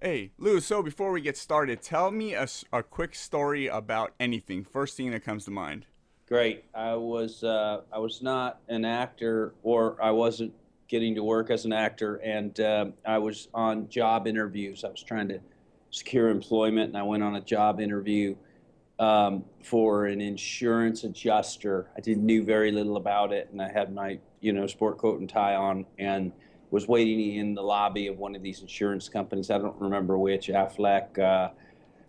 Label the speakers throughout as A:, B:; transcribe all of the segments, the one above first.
A: Hey, Lou, so before we get started, tell me a quick story about anything. First thing that comes to mind.
B: Great. I was not an actor, or I wasn't getting to work as an actor, and I was on job interviews. I was trying to secure employment, and I went on a job interview for an insurance adjuster. I did knew very little about it, and I had my sport coat and tie on, and was waiting in the lobby of one of these insurance companies. I don't remember which, Aflac,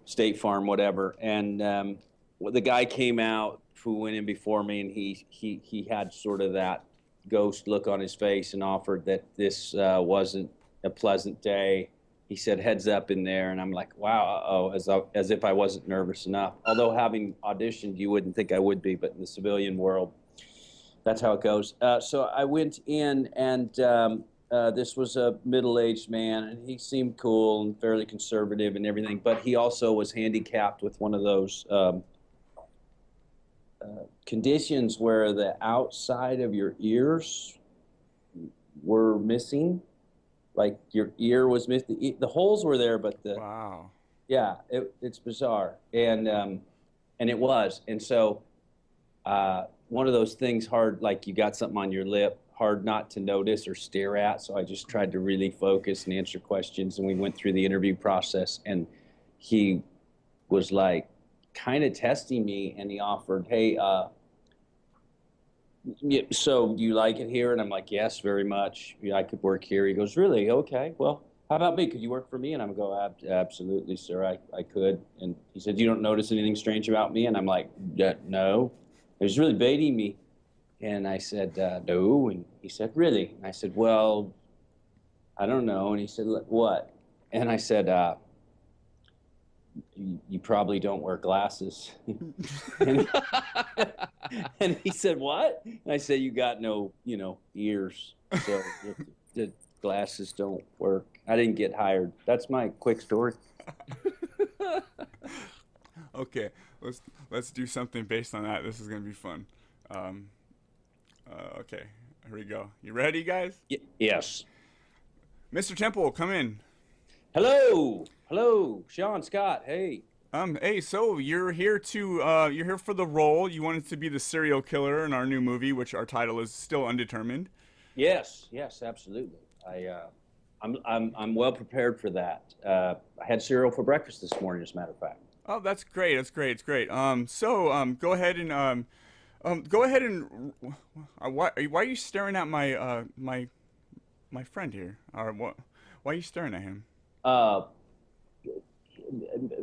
B: State Farm, whatever. And the guy came out who went in before me, and he had sort of that ghost look on his face, and offered that this wasn't a pleasant day. He said, "Heads up in there," and I'm like, "Wow, oh," as if I wasn't nervous enough. Although having auditioned, you wouldn't think I would be, but in the civilian world, that's how it goes. So I went in, and this was a middle-aged man, and he seemed cool and fairly conservative and everything, but he also was handicapped with one of those conditions where the outside of your ears were missing, like your ear was missing. The holes were there, but the
A: Wow.
B: yeah, it's bizarre, and it was, and so one of those things hard, like you got something on your lip, hard not to notice or stare at. So I just tried to really focus and answer questions, and we went through the interview process, and he was like kind of testing me, and he offered, "Hey, yeah, so do you like it here?" And I'm like, "Yes, very much. Yeah, I could work here." He goes, "Really? Okay. Well, how about me? Could you work for me?" And I'm go, Absolutely, sir. I could." And he said, "You don't notice anything strange about me?" And I'm like, "Yeah, no." He was really baiting me. And I said, "No." And he said, "Really?" And I said, "Well, I don't know." And he said, "What?" And I said, you probably don't wear glasses." and, and he said, "What?" And I said, "You got no, ears. So the glasses don't work." I didn't get hired. That's my quick story.
A: Okay, let's let's do something based on that. This is gonna be fun. Um, okay, here we go. You ready, guys?
B: Yes.
A: Mr. Temple, come in.
B: Hello. Hello. Sean Scott. Hey.
A: Hey, so you're here for the role. You wanted to be the serial killer in our new movie, which our title is still undetermined.
B: Yes. Yes, absolutely. I'm well prepared for that. I had cereal for breakfast this morning, as a matter of fact.
A: Oh, that's great. That's great. It's great. Go ahead and go ahead and why are you staring at my friend here? Or what? Why are you staring at him?
B: Uh,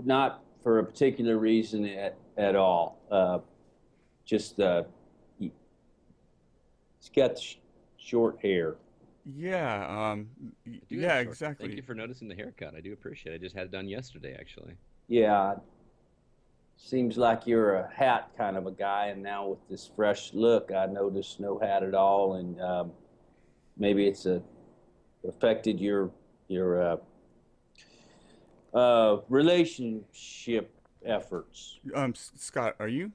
B: Not for a particular reason at all. Just he, he's got short hair.
A: Yeah.
C: I do have
A: Yeah.
C: short hair. Thank you
A: Exactly.
C: for noticing the haircut. I do appreciate it. I just had it done yesterday, actually.
B: Yeah, seems like you're a hat kind of a guy, and now with this fresh look, I noticed no hat at all, and maybe it's affected your relationship efforts.
A: Scott, are you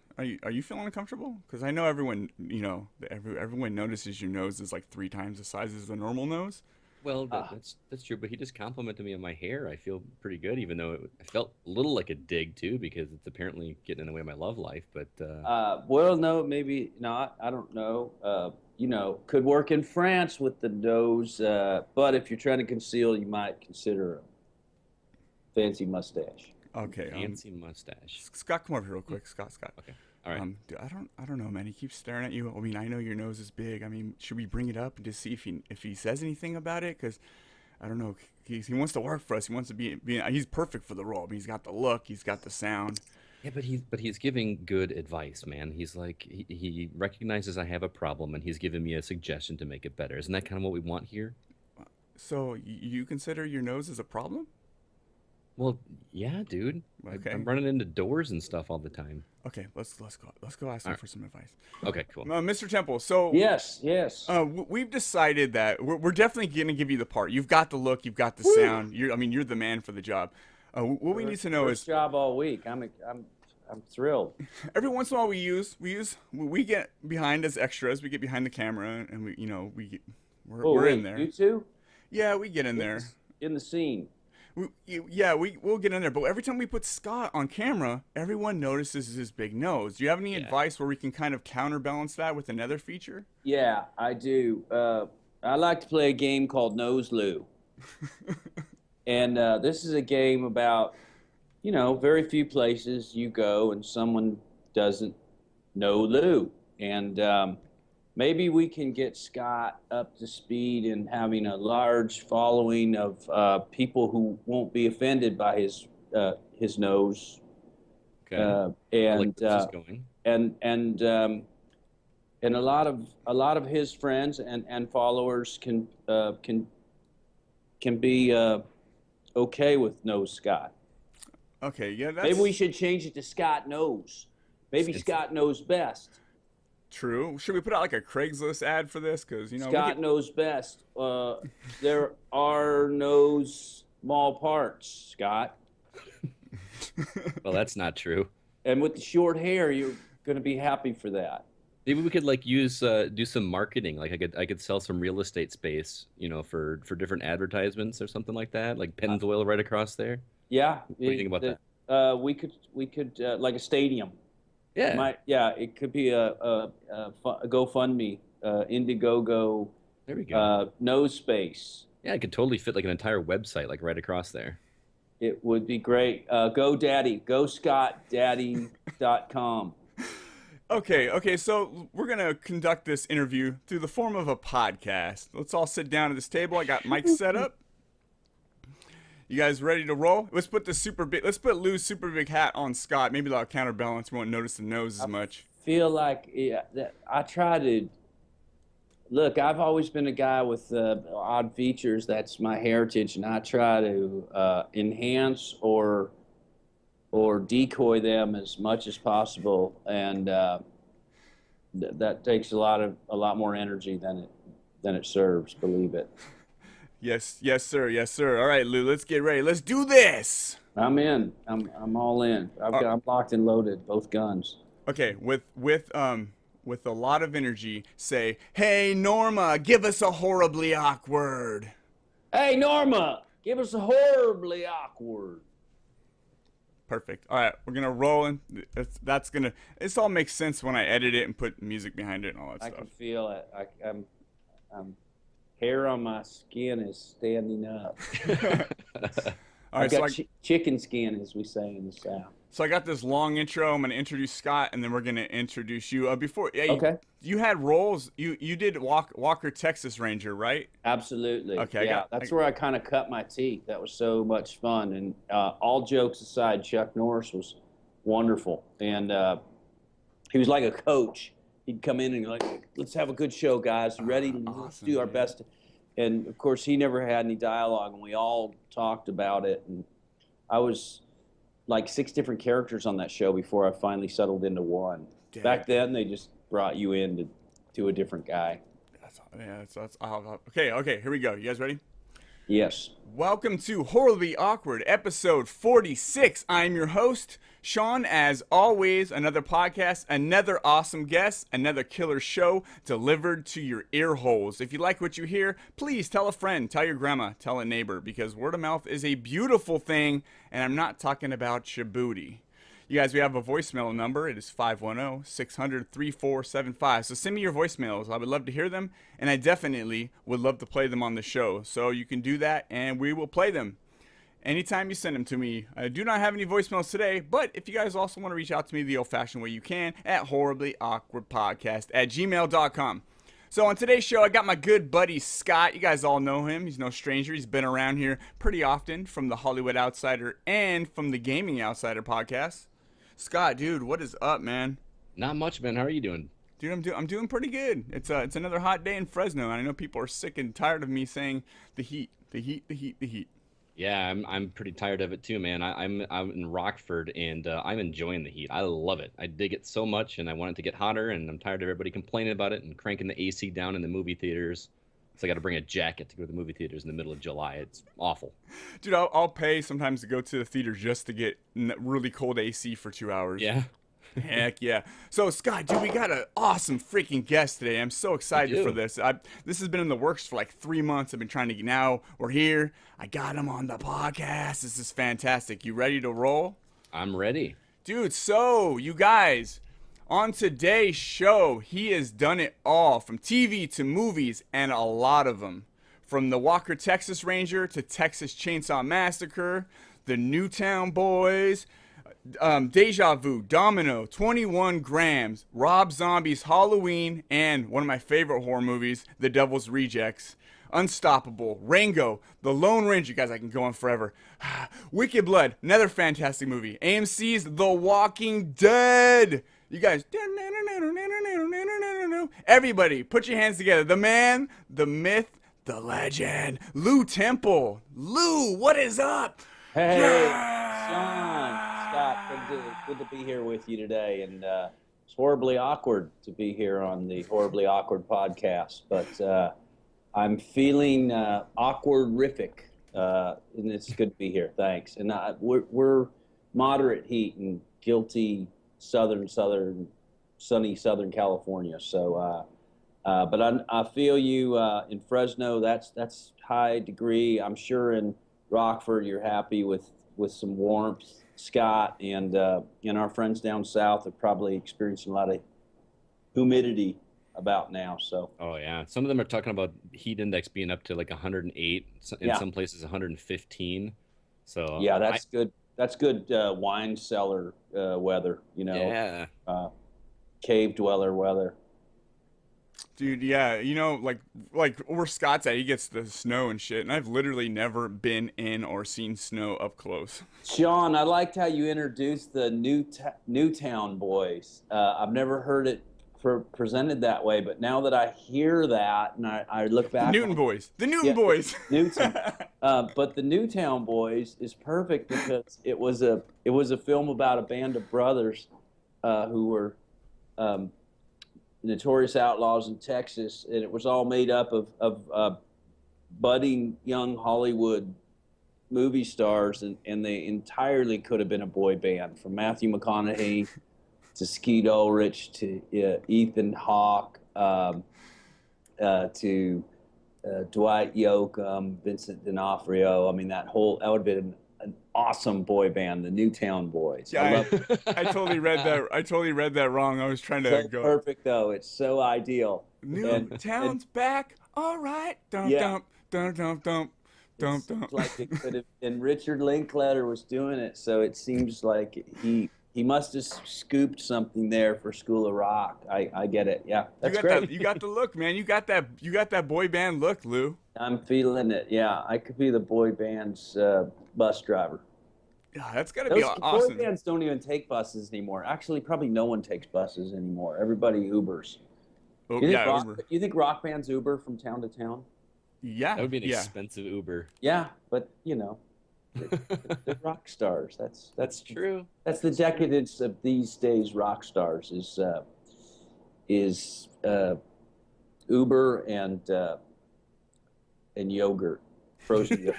A: feeling uncomfortable? Because I know everyone, everyone notices your nose is like 3 times the size as the normal nose.
C: Well, that,
B: Uh,
C: that's that's true, but he just complimented me on my hair. I feel pretty good, even though I felt a little like a dig too, because it's apparently getting in the way of my love life. But
B: well, no, maybe not. I don't know. Could work in France with the nose, but if you're trying to conceal, you might consider a fancy mustache.
A: Okay.
C: fancy mustache.
A: Scott, come over here real
C: Hmm,
A: quick. Scott.
C: okay, all right.
A: Dude, I don't know, man. He keeps staring at you. I mean, I know your nose is big. I mean, should we bring it up and just see if he says anything about it? Because I don't know. He wants to work for us. He wants to be. He's perfect for the role. I mean, he's got the look. He's got the sound.
C: Yeah, but he's giving good advice, man. He's like he recognizes I have a problem, and he's giving me a suggestion to make it better. Isn't that kind of what we want here?
A: So you consider your nose as a problem?
C: Well, yeah, dude. I'm
A: Okay.
C: running into doors and stuff all the time.
A: Okay. Let's go ask
C: All
A: him
C: right.
A: for some advice.
C: Okay, cool.
A: Mr. Temple. So
B: Yes, yes.
A: we've decided that we're definitely going to give you the part. You've got the look. You've got the
B: Woo!
A: sound. I mean, you're the man for the job. What we need
B: First,
A: to know
B: first
A: is
B: job all week. I'm thrilled.
A: every once in a while we get behind as extras. We get behind the camera and we're
B: Oh
A: we're in
B: wait,
A: there.
B: you two
A: Yeah, we get in
B: in
A: there.
B: the, in the scene.
A: we'll get in there. But every time we put Scott on camera, everyone notices his big nose. Do you have any
C: Yeah.
A: advice where we can kind of counterbalance that with another feature?
B: Yeah, I do. I like to play a game called Nose Lou. And this is a game about, very few places you go and someone doesn't know Lou. And maybe we can get Scott up to speed in having a large following of people who won't be offended by his nose.
C: Okay. I like where this is going.
B: And a lot of his friends and followers can be okay with Nose Scott.
A: Okay, yeah, that's
B: Maybe we should change it to Scott Knows. Maybe Scott knows best.
A: true. Should we put out like a Craigslist ad for this? Because
B: Scott knows best. There are no small parts, Scott.
C: Well, that's not true.
B: And with the short hair, you're going to be happy for that.
C: Maybe we could like use do some marketing. Like I could sell some real estate space, for different advertisements or something like that. Like Pennzoil right across there.
B: Yeah.
C: What do you think about that?
B: We could like a stadium.
C: Yeah.
B: It could be a GoFundMe, Indiegogo.
C: There we go.
B: No space.
C: Yeah, it could totally fit like an entire website, like right across there.
B: It would be great. GoDaddy, GoScottDaddy.com.
A: Okay, so we're going to conduct this interview through the form of a podcast. Let's all sit down at this table. I got mics set up. You guys ready to roll? Let's put Lou's super big hat on Scott. Maybe that'll counterbalance. We won't notice the nose as much.
B: Feel like that I try to look. I've always been a guy with odd features. That's my heritage, and I try to enhance or decoy them as much as possible. And that takes a lot more energy than it serves. Believe it.
A: Yes, sir. All right, Lou, let's get ready. Let's do this.
B: I'm in. I'm all in. I'm locked and loaded, both guns.
A: Okay, with a lot of energy, say, "Hey Norma, give us a horribly awkward."
B: Hey Norma, give us a horribly awkward.
A: Perfect. All right, we're gonna roll, and this all makes sense when I edit it and put music behind it and all that
B: I
A: stuff.
B: can feel it. I'm hair on my skin is standing up.
A: All right,
B: I've got chicken skin, as we say in the South.
A: So I got this long intro. I'm gonna introduce Scott, and then we're gonna introduce you.
B: Okay.
A: You had roles. You did Walker Texas Ranger, right?
B: Absolutely.
A: Okay.
B: That's where I kind of cut my teeth. That was so much fun. And all jokes aside, Chuck Norris was wonderful, and he was like a coach. He'd come in and like, "Let's have a good show, guys. Ready?
A: Awesome,
B: Let's do our best." And of course, he never had any dialogue, and we all talked about it. And I was like 6 different characters on that show before I finally settled into one.
A: Damn.
B: Back then, they just brought you in to a different guy.
A: Okay, here we go. You guys ready?
B: Yes.
A: Welcome to Horribly Awkward, episode 46. I'm your host, Sean. As always, another podcast, another awesome guest, another killer show delivered to your ear holes. If you like what you hear, please tell a friend, tell your grandma, tell a neighbor, because word of mouth is a beautiful thing, and I'm not talking about your booty. You guys, we have a voicemail number. It is 510-600-3475. So send me your voicemails. I would love to hear them, and I definitely would love to play them on the show. So you can do that, and we will play them anytime you send them to me. I do not have any voicemails today, but if you guys also want to reach out to me the old-fashioned way, you can at horriblyawkwardpodcast@gmail.com. So on today's show, I got my good buddy Scott. You guys all know him. He's no stranger. He's been around here pretty often from the Hollywood Outsider and from the Gaming Outsider podcast. Scott, dude, what is up, man?
C: Not much, man. How are you doing?
A: Dude, I'm doing pretty good. It's another hot day in Fresno, and I know people are sick and tired of me saying the heat.
C: Yeah, I'm pretty tired of it too, man. I'm in Rockford, and I'm enjoying the heat. I love it. I dig it so much, and I want it to get hotter, and I'm tired of everybody complaining about it and cranking the AC down in the movie theaters. So I got to bring a jacket to go to the movie theaters in the middle of July. It's awful.
A: Dude, I'll pay sometimes to go to the theater just to get really cold AC for 2 hours.
C: Yeah.
A: Heck yeah. So, Scott, dude, we got an awesome freaking guest today. I'm so excited for
C: do.
A: this. This has been in the works for like 3 months. I've been trying to get, now we're here. I got him on the podcast. This is fantastic. You ready to roll?
C: I'm ready.
A: Dude, so, you guys, on today's show, he has done it all from TV to movies and a lot of them. From the Walker, Texas Ranger to Texas Chainsaw Massacre, the Newtown Boys, Deja Vu, Domino, 21 Grams, Rob Zombie's Halloween, and one of my favorite horror movies, The Devil's Rejects, Unstoppable, Rango, The Lone Ranger. Guys, I can go on forever. Wicked Blood, another fantastic movie. AMC's The Walking Dead. You guys, everybody, put your hands together. The man, the myth, the legend, Lou Temple. Lou, what is up?
B: Hey,
A: Yeah!
B: Sean, Scott, good to be here with you today. And it's horribly awkward to be here on the Horribly Awkward podcast, but I'm feeling awkward-rific, and it's good to be here. Thanks. And we're moderate heat in guilty sunny Southern California. So, but I feel you in Fresno. That's high degree. I'm sure in Rockford, you're happy with some warmth. Scott and our friends down south are probably experiencing a lot of humidity about now. So.
C: Oh yeah, some of them are talking about heat index being up to like 108, in some places 115. So
B: yeah, that's good. That's good wine cellar weather.
C: Yeah.
B: Cave dweller weather.
A: Dude, yeah, like where Scott's at, he gets the snow and shit, and I've literally never been in or seen snow up close.
B: Sean, I liked how you introduced the Newtown Boys. I've never heard it presented that way, but now that I hear that and I look back,
A: The Newton Boys.
B: Newton. But the Newtown Boys is perfect because it was a film about a band of brothers who were notorious outlaws in Texas, and it was all made up of budding young Hollywood movie stars, and they entirely could have been a boy band, from Matthew McConaughey to Skeet Ulrich to Ethan Hawke to Dwight Yoakam, Vincent D'Onofrio. I mean, that would have been an awesome boy band, the Newtown Boys.
A: Yeah, I totally read that. I totally read that wrong. I was trying to
B: so
A: go.
B: Perfect though. It's so ideal.
A: Newtown's back. All right. Dum dum dum dum dum dum dum.
B: Like it could have. And Richard Linklater was doing it, so it seems like he must have scooped something there for School of Rock. I get it. Yeah, that's great.
A: You got the look, man. You got that boy band look, Lou.
B: I'm feeling it. Yeah, I could be the boy band's bus driver.
A: Yeah, that's gotta be awesome.
B: Boy bands don't even take buses anymore. Actually, probably no one takes buses anymore. Everybody Ubers.
A: Oh,
B: Uber. You think rock bands Uber from town to town?
A: Yeah,
C: that would be an expensive Uber.
B: Yeah, but they're rock stars. That's true. That's the decadence of these days. Rock stars is Uber and yogurt, frozen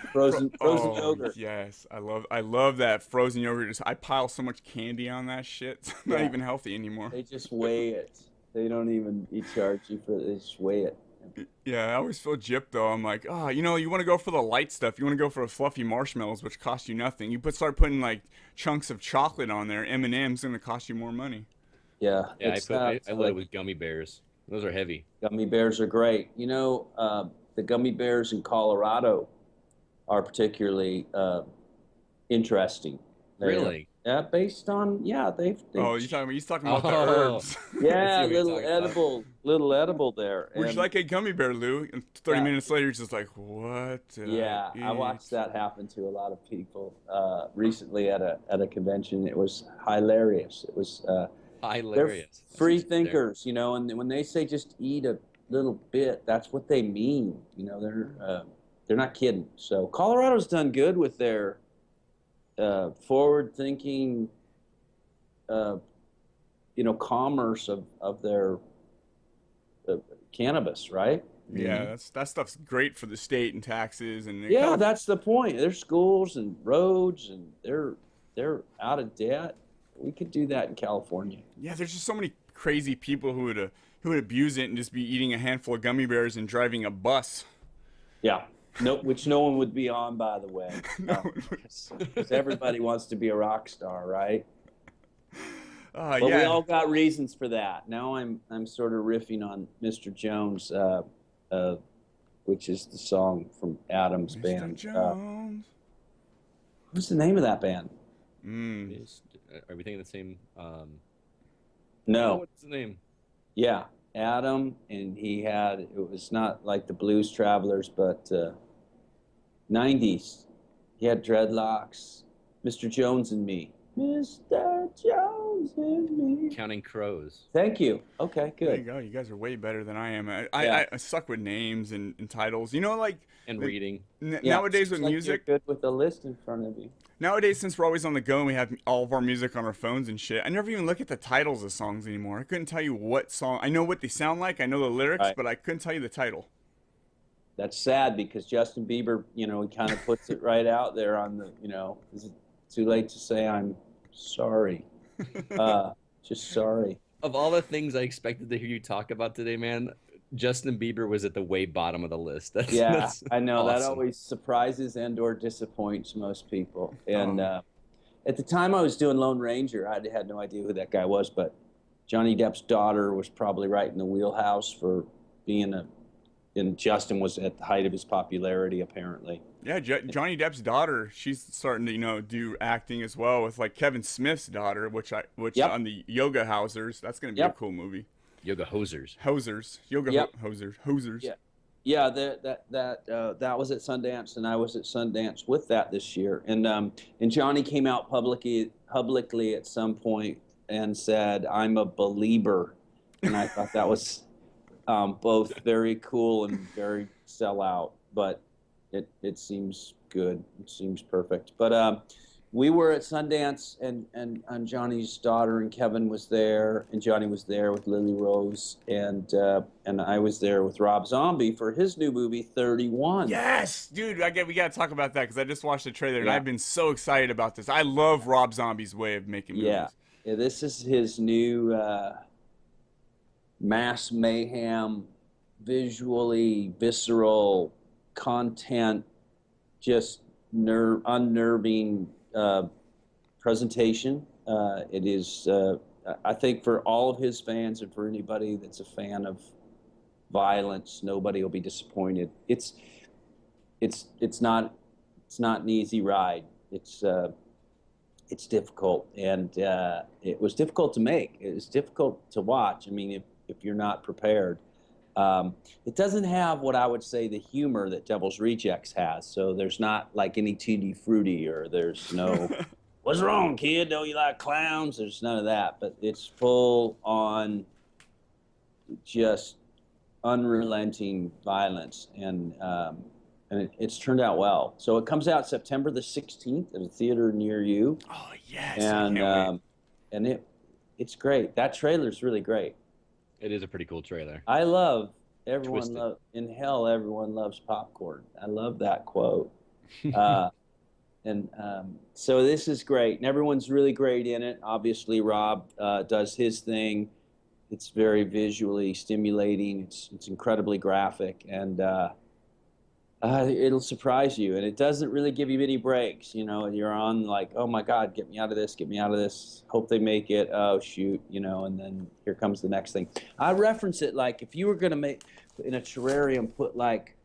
B: yogurt.
A: Yes, I love that frozen yogurt. I pile so much candy on that shit. It's not even healthy anymore.
B: They just weigh it. They don't even charge you for it. They just weigh it.
A: Yeah, I always feel gypped though. I'm like, you want to go for the light stuff. You want to go for the fluffy marshmallows, which cost you nothing. You start putting like chunks of chocolate on there. M&M's gonna cost you more money.
B: Yeah.
C: Yeah, I load it with gummy bears. Those are heavy.
B: Gummy bears are great. The gummy bears in Colorado are particularly interesting.
C: Really?
B: Yeah, based on they've
A: Oh, he's talking about the herbs.
B: Yeah, little edible there.
A: Would you like a gummy bear, Lou? And 30 minutes later, you're just like, what?
B: I watched that happen to a lot of people recently at a convention. It was hilarious. It was
C: hilarious.
B: They're free thinkers, and when they say just eat a little bit, that's what they mean. They're not kidding. So Colorado's done good with their forward-thinking, commerce of their cannabis, right?
A: Yeah, that stuff's great for the state and taxes and
B: that's the point. There's schools and roads, and they're out of debt. we could do that in California.
A: Yeah, there's just so many crazy people who would abuse it and just be eating a handful of gummy bears and driving a bus.
B: Yeah. No, which no one would be on, by the way,
A: No.
B: because everybody wants to be a rock star, right? But we
A: Yeah.
B: all got reasons for that. Now I'm sort of riffing on Mr. Jones, which is the song from Adam's
A: Mr.
B: band.
A: Jones.
B: What's the name of that band?
C: Are we thinking the same?
B: No.
C: What's the name?
B: Yeah, Adam, and it was not like the Blues Travelers, but 90s. He had dreadlocks. Mr. Jones and Me. Mr. Jones and Me.
C: Counting Crows.
B: Thank you. Okay,
A: There you
B: good.
A: go. You guys are way better than I am.
B: Yeah.
A: I suck with names and titles. You know, like
C: And reading.
B: Yeah,
A: nowadays with
B: seems like
A: music.
B: you're good with a list in front of you.
A: Nowadays, since we're always on the go and we have all of our music on our phones and shit, I never even look at the titles of songs anymore. I couldn't tell you what song. I know what they sound like. I know the lyrics,
B: Right.
A: but I couldn't tell you the title.
B: That's sad because Justin Bieber, he kind of puts it right out there on the, is it too late to say I'm sorry? Just sorry.
C: Of all the things I expected to hear you talk about today, man, Justin Bieber was at the way bottom of the list. That's
B: I know that
C: awesome.
B: always surprises and/or disappoints most people. And
A: Oh.
B: at the time I was doing Lone Ranger, I had no idea who that guy was, but Johnny Depp's daughter was probably right in the wheelhouse for being and Justin was at the height of his popularity, apparently.
A: Yeah, Johnny Depp's daughter, she's starting to do acting as well with like Kevin Smith's daughter, which
B: Yep.
A: on the Yoga Housers. That's gonna be
B: Yep.
A: a cool movie.
C: Yoga Hosers.
A: Yoga
B: Yep.
A: Hosers.
B: Yeah. Yeah, that was at Sundance, and I was at Sundance with that this year. And Johnny came out publicly at some point and said, "I'm a believer," and I thought that was both very cool and very sellout. But it seems good. It seems perfect. But we were at Sundance, and Johnny's daughter and Kevin was there, and Johnny was there with Lily Rose, and I was there with Rob Zombie for his new movie 31.
A: Yes, dude. We gotta talk about that because I just watched the trailer and
B: Yeah.
A: I've been so excited about this. I love Rob Zombie's way of making movies.
B: Yeah, this is his new mass mayhem, visually visceral content, just unnerving presentation. It is, I think, for all of his fans and for anybody that's a fan of violence, nobody will be disappointed. It's not an easy ride. It's difficult, and it was difficult to make. It was difficult to watch. I mean, if you're not prepared. It doesn't have what I would say the humor that Devil's Rejects has. So there's not like any tutti frutti, or there's no, what's wrong, kid? Don't you like clowns? There's none of that. But it's full on just unrelenting violence, and it's turned out well. So it comes out September the 16th at a theater near you.
A: Oh yes. I
B: And
A: can't wait.
B: it's great. That trailer's really great.
C: It is a pretty cool trailer.
B: I love
C: Twisted.
B: in hell. Everyone loves popcorn. I love that quote. So this is great, and everyone's really great in it. Obviously, Rob does his thing. It's very visually stimulating. It's incredibly graphic, and it'll surprise you. And it doesn't really give you any breaks. You're on like, oh my God, get me out of this, get me out of this. Hope they make it. Oh shoot, and then here comes the next thing. I reference it like if you were gonna make in a terrarium, put like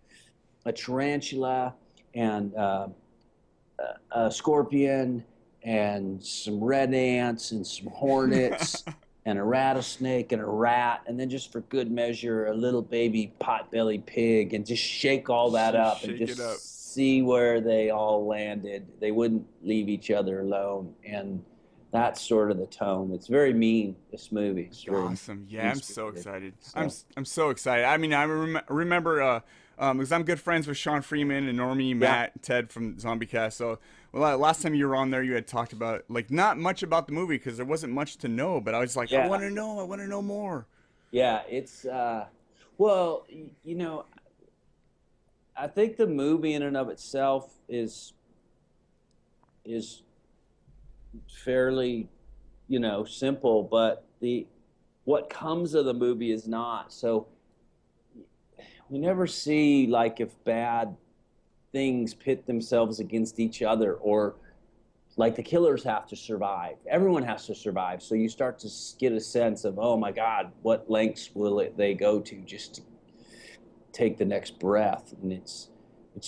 B: a tarantula and a scorpion and some red ants and some hornets and a rattlesnake and a rat, and then just for good measure, a little baby potbelly pig, and just shake all that up and
A: Shake
B: just
A: it up.
B: see where they all landed. They wouldn't leave each other alone, and that's sort of the tone. It's very mean, this movie. It's very
A: Awesome. Yeah, I'm so
B: mean-spirited.
A: excited.
B: So-
A: I'm so excited. I mean, I remember because I'm good friends with Sean Freeman and Normie, Matt, and Ted from Zombie Cast. So, last time you were on there, you had talked about like not much about the movie because there wasn't much to know. But I was like,
B: Yeah.
A: I want to know more.
B: Yeah, it's well, I think the movie in and of itself is fairly simple, but what comes of the movie is not. So we never see like if bad things pit themselves against each other, or like the killers have to survive. Everyone has to survive. So you start to get a sense of, oh my God, what lengths they go to just to take the next breath? And it's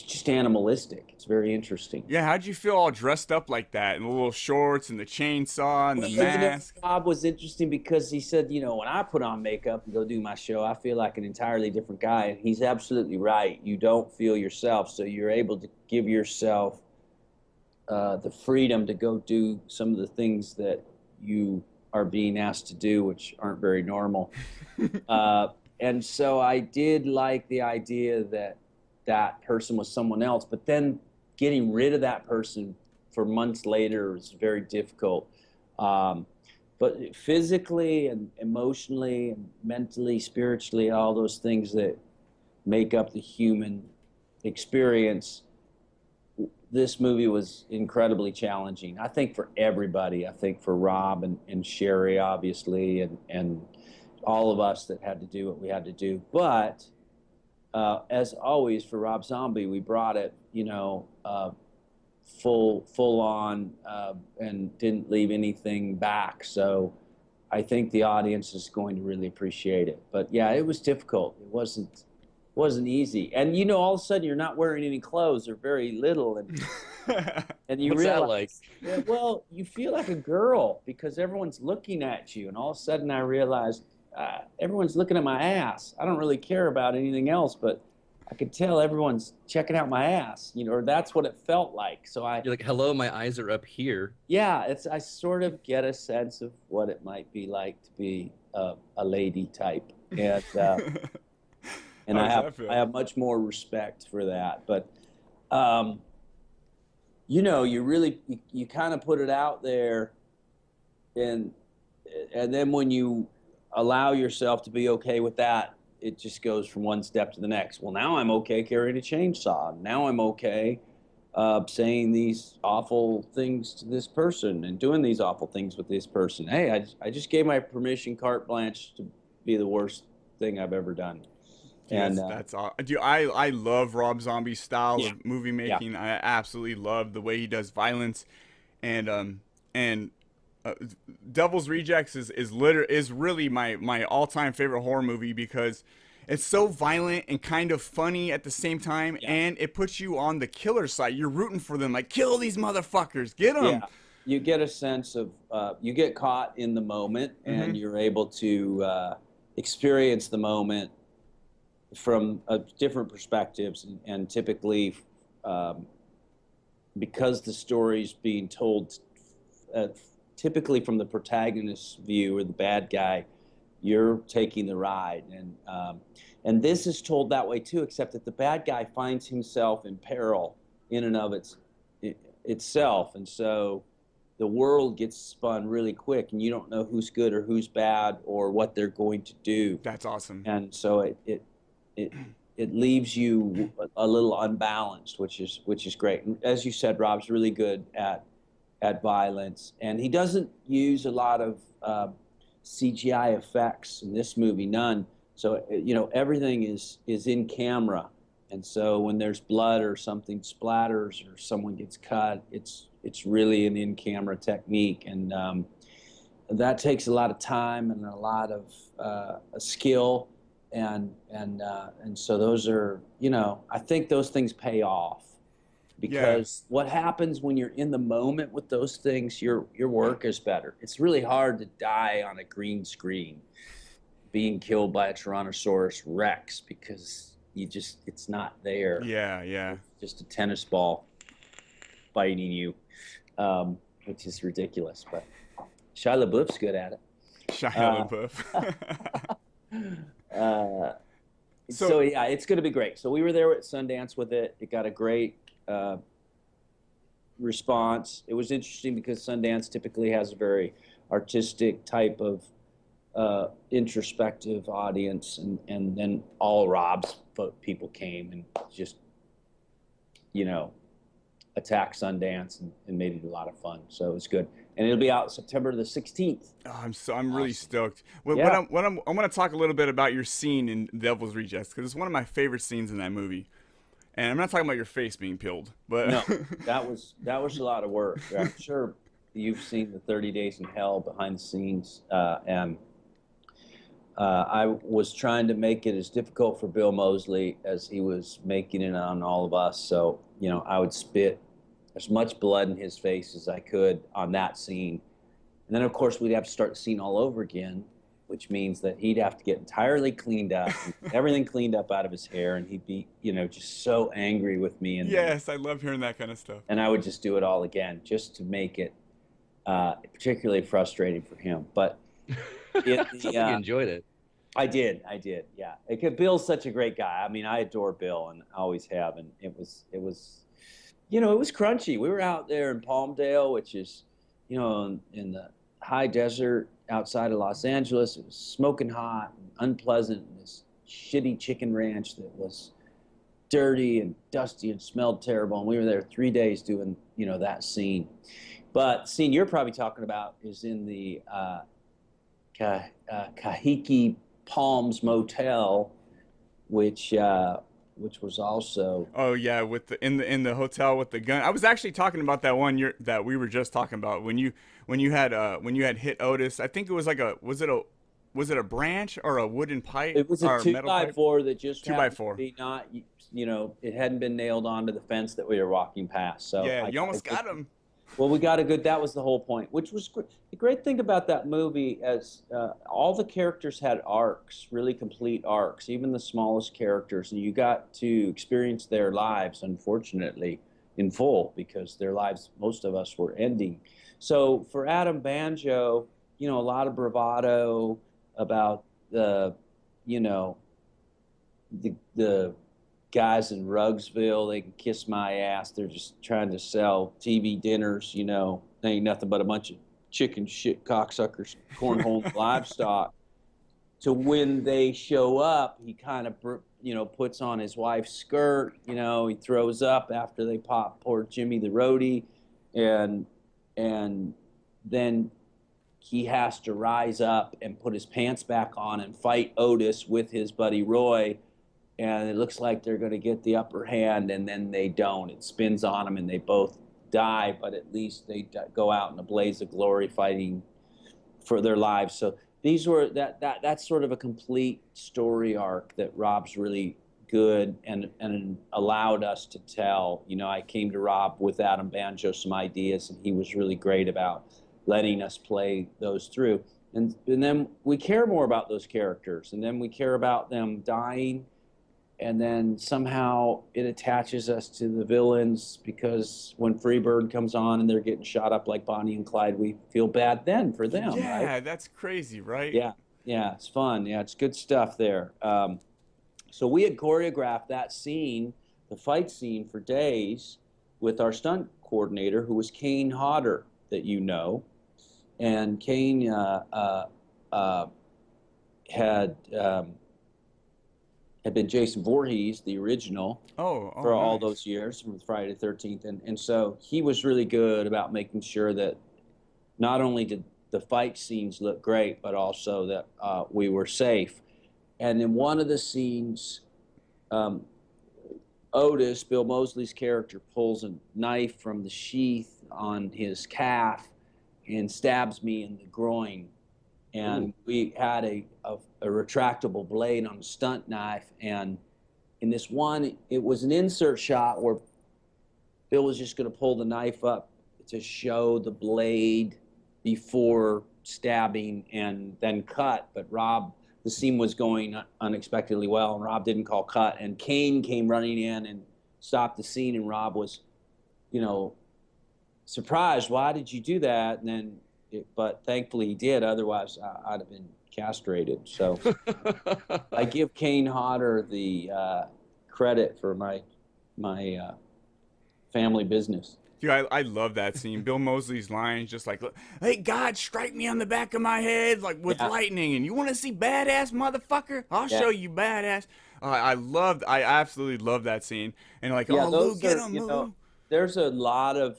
B: just animalistic. It's very interesting.
A: Yeah, how'd you feel all dressed up like that in the little shorts and the chainsaw and the
B: Well,
A: mask?
B: Bob was interesting because he said, when I put on makeup and go do my show, I feel like an entirely different guy. And he's absolutely right. You don't feel yourself, so you're able to give yourself the freedom to go do some of the things that you are being asked to do, which aren't very normal. And so I did like the idea that that person was someone else, but then getting rid of that person for months later was very difficult. But physically and emotionally and mentally, spiritually, all those things that make up the human experience, this movie was incredibly challenging. I think for everybody. I think for Rob and Sherry, obviously, and all of us that had to do what we had to do. But as always, for Rob Zombie, we brought it, full on, and didn't leave anything back. So I think the audience is going to really appreciate it. But yeah, it was difficult. It wasn't easy. And all of a sudden you're not wearing any clothes or very little, and you
C: What's
B: realize,
C: that like?
B: yeah, well, you feel like a girl because everyone's looking at you, and all of a sudden I realized everyone's looking at my ass. I don't really care about anything else, but I could tell everyone's checking out my ass, or that's what it felt like. So
C: You're like, hello, my eyes are up here.
B: yeah, I sort of get a sense of what it might be like to be a lady type, and and
A: How
B: I
A: does
B: have
A: that feel?
B: I have much more respect for that. But you really you kind of put it out there, and then when you allow yourself to be okay with that, it just goes from one step to the next. Well, now I'm okay carrying a chainsaw. Now I'm okay saying these awful things to this person and doing these awful things with this person. Hey, I just gave my permission carte blanche to be the worst thing I've ever done.
A: Yes,
B: And
A: that's all. Dude, I love Rob Zombie's style
B: yeah,
A: of movie
B: yeah,
A: making. I absolutely love the way he does violence, and uh, Devil's Rejects is really my all time favorite horror movie because it's so violent and kind of funny at the same time,
B: yeah,
A: and it puts you on the killer side. You're rooting for them, like kill these motherfuckers, get them.
B: yeah. You get a sense of you get caught in the moment,
A: Hmm.
B: and you're able to experience the moment from different perspectives, and typically, um, because the story's being told uh, typically from the protagonist's view, or the bad guy, you're taking the ride, and this is told that way too, except that the bad guy finds himself in peril in and of itself, and so the world gets spun really quick, and you don't know who's good or who's bad or what they're going to do,
A: That's awesome.
B: and so it it leaves you a little unbalanced, which is great. And as you said, Rob's really good at violence, and he doesn't use a lot of CGI effects in this movie, none. So everything is in camera, and so when there's blood or something splatters or someone gets cut, it's really an in-camera technique, and that takes a lot of time and a lot of skill, and so those are, I think those things pay off,
A: Yeah.
B: because what happens when you're in the moment with those things, your work is better. It's really hard to die on a green screen being killed by a Tyrannosaurus Rex, because it's not there.
A: Yeah, yeah.
B: It's just a tennis ball biting you, which is ridiculous. But Shia LaBeouf's good at it.
A: Shia
B: Uh,
A: LaBeouf.
B: uh,
A: So
B: so yeah, it's going to be great. So we were there at Sundance with it. It got a great response. It was interesting because Sundance typically has a very artistic type of introspective audience, and then all Rob's people came, and just attack Sundance and made it a lot of fun. So it was good, and it'll be out September the 16th.
A: Oh, I'm really
B: Awesome.
A: stoked.
B: Yeah.
A: I want to talk a little bit about your scene in Devil's Rejects because it's one of my favorite scenes in that movie. And I'm not talking about your face being peeled, but
B: No, that was a lot of work. I'm sure you've seen the 30 Days in Hell behind the scenes, and I was trying to make it as difficult for Bill Moseley as he was making it on all of us. So, I would spit as much blood in his face as I could on that scene. And then, of course, we'd have to start the scene all over again, which means that he'd have to get entirely cleaned up, everything cleaned up out of his hair, and he'd be, just so angry with me. And
A: yes, I love hearing that kind of stuff.
B: and I would just do it all again just to make it particularly frustrating for him. But
C: Sounds like you enjoyed it.
B: I did, yeah. Bill's such a great guy. I mean, I adore Bill and always have, and it was, it was crunchy. We were out there in Palmdale, which is, in the high desert outside of Los Angeles. It was smoking hot and unpleasant, and this shitty chicken ranch that was dirty and dusty and smelled terrible. And we were there 3 days doing, that scene. But the scene you're probably talking about is in the Kahiki Palms Motel, which was also.
A: Oh yeah, with the in the hotel with the gun. I was actually talking about that one that we were just talking about when you had hit Otis. I think it was like was it a branch or a wooden pipe?
B: It was a 2x4 that just
A: 2x4.
B: To be not, it hadn't been nailed onto the fence that we were walking past. So
A: yeah, you almost got him.
B: Well, we got a good. That was the whole point, which was great. The great thing about that movie is all the characters had arcs, really complete arcs, even the smallest characters, and you got to experience their lives, unfortunately, in full because their lives, most of us, were ending. So for Adam Banjo, a lot of bravado about the guys in Rugsville. They can kiss my ass. They're just trying to sell TV dinners. They ain't nothing but a bunch of chicken shit cocksuckers, cornhole livestock. To when they show up, he kind of puts on his wife's skirt. He throws up after they pop poor Jimmy the roadie, and then he has to rise up and put his pants back on and fight Otis with his buddy Roy. And it looks like they're going to get the upper hand, and then they don't. It spins on them, and they both die, but at least they go out in a blaze of glory fighting for their lives. So that's sort of a complete story arc that Rob's really good and allowed us to tell. I came to Rob with Adam Banjo some ideas, and he was really great about letting us play those through. And then we care more about those characters, and then we care about them dying. And then somehow it attaches us to the villains because when Freebird comes on and they're getting shot up like Bonnie and Clyde, we feel bad then for them.
A: Yeah,
B: right?
A: that's crazy, right?
B: Yeah, it's fun. Yeah, it's good stuff there. So we had choreographed that scene, the fight scene, for days with our stunt coordinator, who was Kane Hodder, that you know. And Kane had been Jason Voorhees, the original, for all
A: nice.
B: those years from Friday the 13th. And so he was really good about making sure that not only did the fight scenes look great, but also that we were safe. And in one of the scenes, Otis, Bill Moseley's character, pulls a knife from the sheath on his calf and stabs me in the groin. And we had a retractable blade on a stunt knife. And in this one, it was an insert shot where Bill was just going to pull the knife up to show the blade before stabbing and then cut. But Rob, the scene was going unexpectedly well, and Rob didn't call cut. And Kane came running in and stopped the scene, and Rob was, surprised. Why did you do that? And then, but thankfully he did. Otherwise, I'd have been castrated. So I give Kane Hodder the credit for my family business.
A: Dude, I love that scene. Bill Moseley's lines just like, "Hey, God, strike me on the back of my head like with lightning, and you want to see badass, motherfucker? I'll show you badass." I absolutely love that scene. And like, Lou, get him, Lou.
B: there's a lot of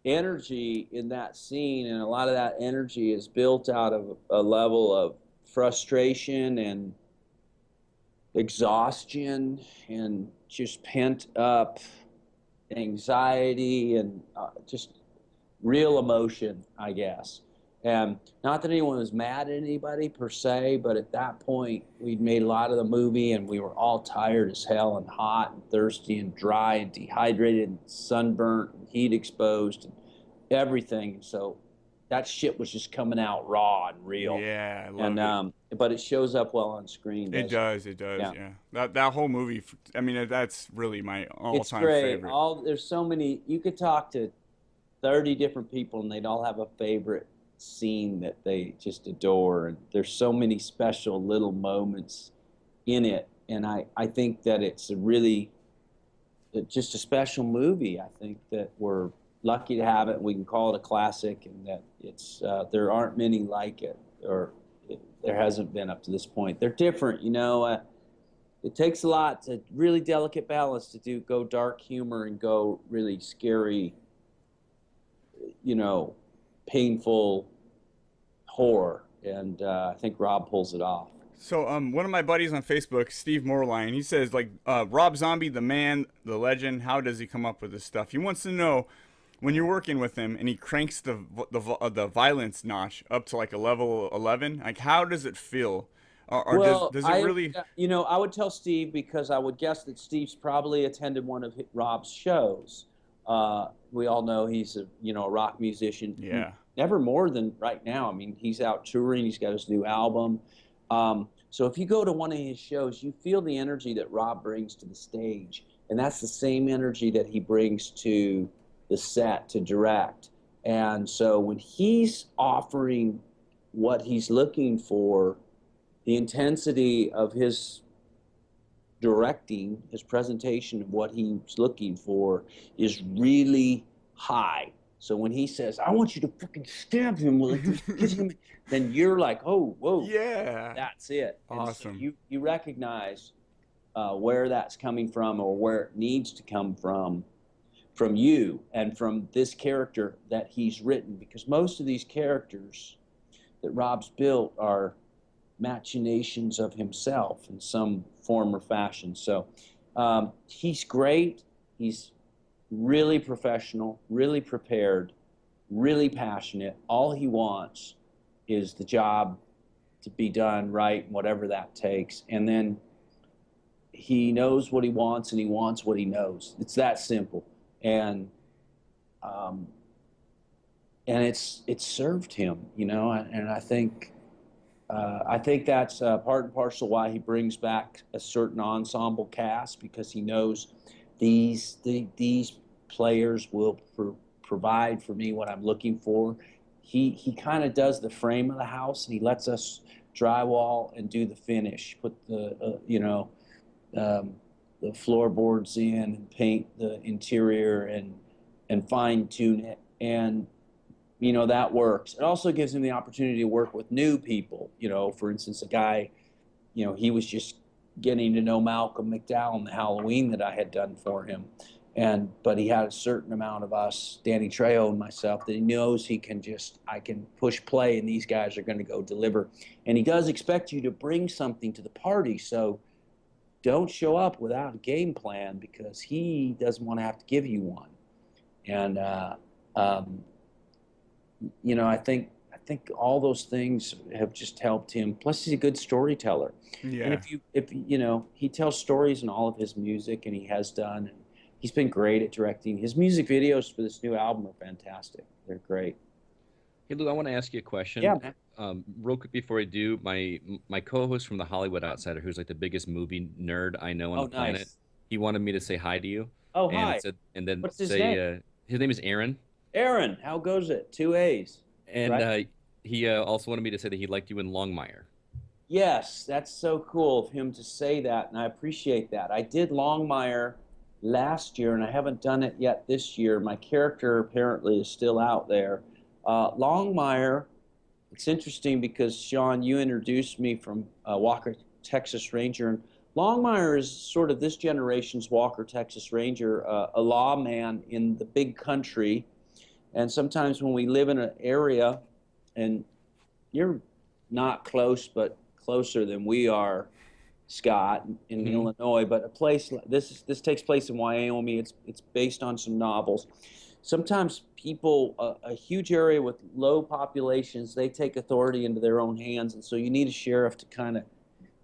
B: energy in that scene, and a lot of that energy is built out of a level of frustration and exhaustion and just pent up anxiety and just real emotion, I guess. And not that anyone was mad at anybody per se, but at that point, we'd made a lot of the movie and we were all tired as hell and hot and thirsty and dry and dehydrated and sunburnt and heat exposed and everything. So that shit was just coming out raw and real.
A: Yeah, I love it.
B: But it shows up well on screen.
A: It does. Yeah. That whole movie. I mean, that's really my all-time favorite.
B: There's so many. You could talk to 30 different people, and they'd all have a favorite scene that they just adore. And there's so many special little moments in it. And I think that it's just a special movie. I think that we're lucky to have it. We can call it a classic, and that there aren't many like it, or there hasn't been up to this point. They're different, you know. It takes a lot to really delicate balance to go dark humor and go really scary, you know, painful horror, and I think Rob pulls it off.
A: So one of my buddies on Facebook, Steve Moreline, he says, like, Rob Zombie, the man, the legend, how does he come up with this stuff? He wants to know, when you're working with him and he cranks the violence notch up to like a level 11, like, how does it feel? Does it really?
B: You know, I would tell Steve, because I would guess that Steve's probably attended one of Rob's shows. We all know he's a rock musician.
A: Yeah.
B: Never more than right now. I mean, he's out touring. He's got his new album. So if you go to one of his shows, you feel the energy that Rob brings to the stage, and that's the same energy that he brings to the set to direct. And so when he's offering what he's looking for, the intensity of his directing, his presentation of what he's looking for is really high. So when he says, I want you to fucking stab him, then you're like, oh, whoa.
A: Yeah.
B: That's it.
A: Awesome.
B: And so you recognize where that's coming from, or where it needs to come from you and from this character that he's written. Because most of these characters that Rob's built are machinations of himself in some form or fashion. So he's great. He's really professional, really prepared, really passionate. All he wants is the job to be done right, whatever that takes. And then he knows what he wants, and he wants what he knows. It's that simple. And it's served him, you know. And I think that's part and parcel why he brings back a certain ensemble cast, because he knows these players will provide for me what I'm looking for. He kind of does the frame of the house, and he lets us drywall and do the finish, put the the floorboards in and paint the interior and fine tune it. And that works. It also gives him the opportunity to work with new people. For instance, a guy, he was just getting to know Malcolm McDowell in the Halloween that I had done for him. But he had a certain amount of us, Danny Trejo and myself, that he knows I can push play and these guys are going to go deliver. And he does expect you to bring something to the party. So don't show up without a game plan, because he doesn't want to have to give you one. And, I think all those things have just helped him. Plus, he's a good storyteller.
A: Yeah.
B: And if he tells stories in all of his music, and he has done. And he's been great at directing. His music videos for this new album are fantastic. They're great.
C: Hey, Lou, I want to ask you a question.
B: Yeah, man.
C: Real quick before I do, my co-host from the Hollywood Outsider, who's like the biggest movie nerd I know on the planet,
B: nice.
C: He wanted me to say hi to you.
B: Oh,
C: and
B: hi.
C: What's
B: his name?
C: His name is Aaron.
B: Aaron, how goes it? 2 A's.
C: And
B: right?
C: he also wanted me to say that he liked you in Longmire.
B: Yes, that's so cool of him to say that, and I appreciate that. I did Longmire last year, and I haven't done it yet this year. My character apparently is still out there. Longmire, it's interesting because, Sean, you introduced me from Walker, Texas Ranger, and Longmire is sort of this generation's Walker, Texas Ranger, a lawman in the big country. And sometimes when we live in an area, and you're not close, but closer than we are, Scott, in Illinois, but a place this takes place in Wyoming. It's based on some novels. Sometimes people, a huge area with low populations, they take authority into their own hands, and so you need a sheriff to kind of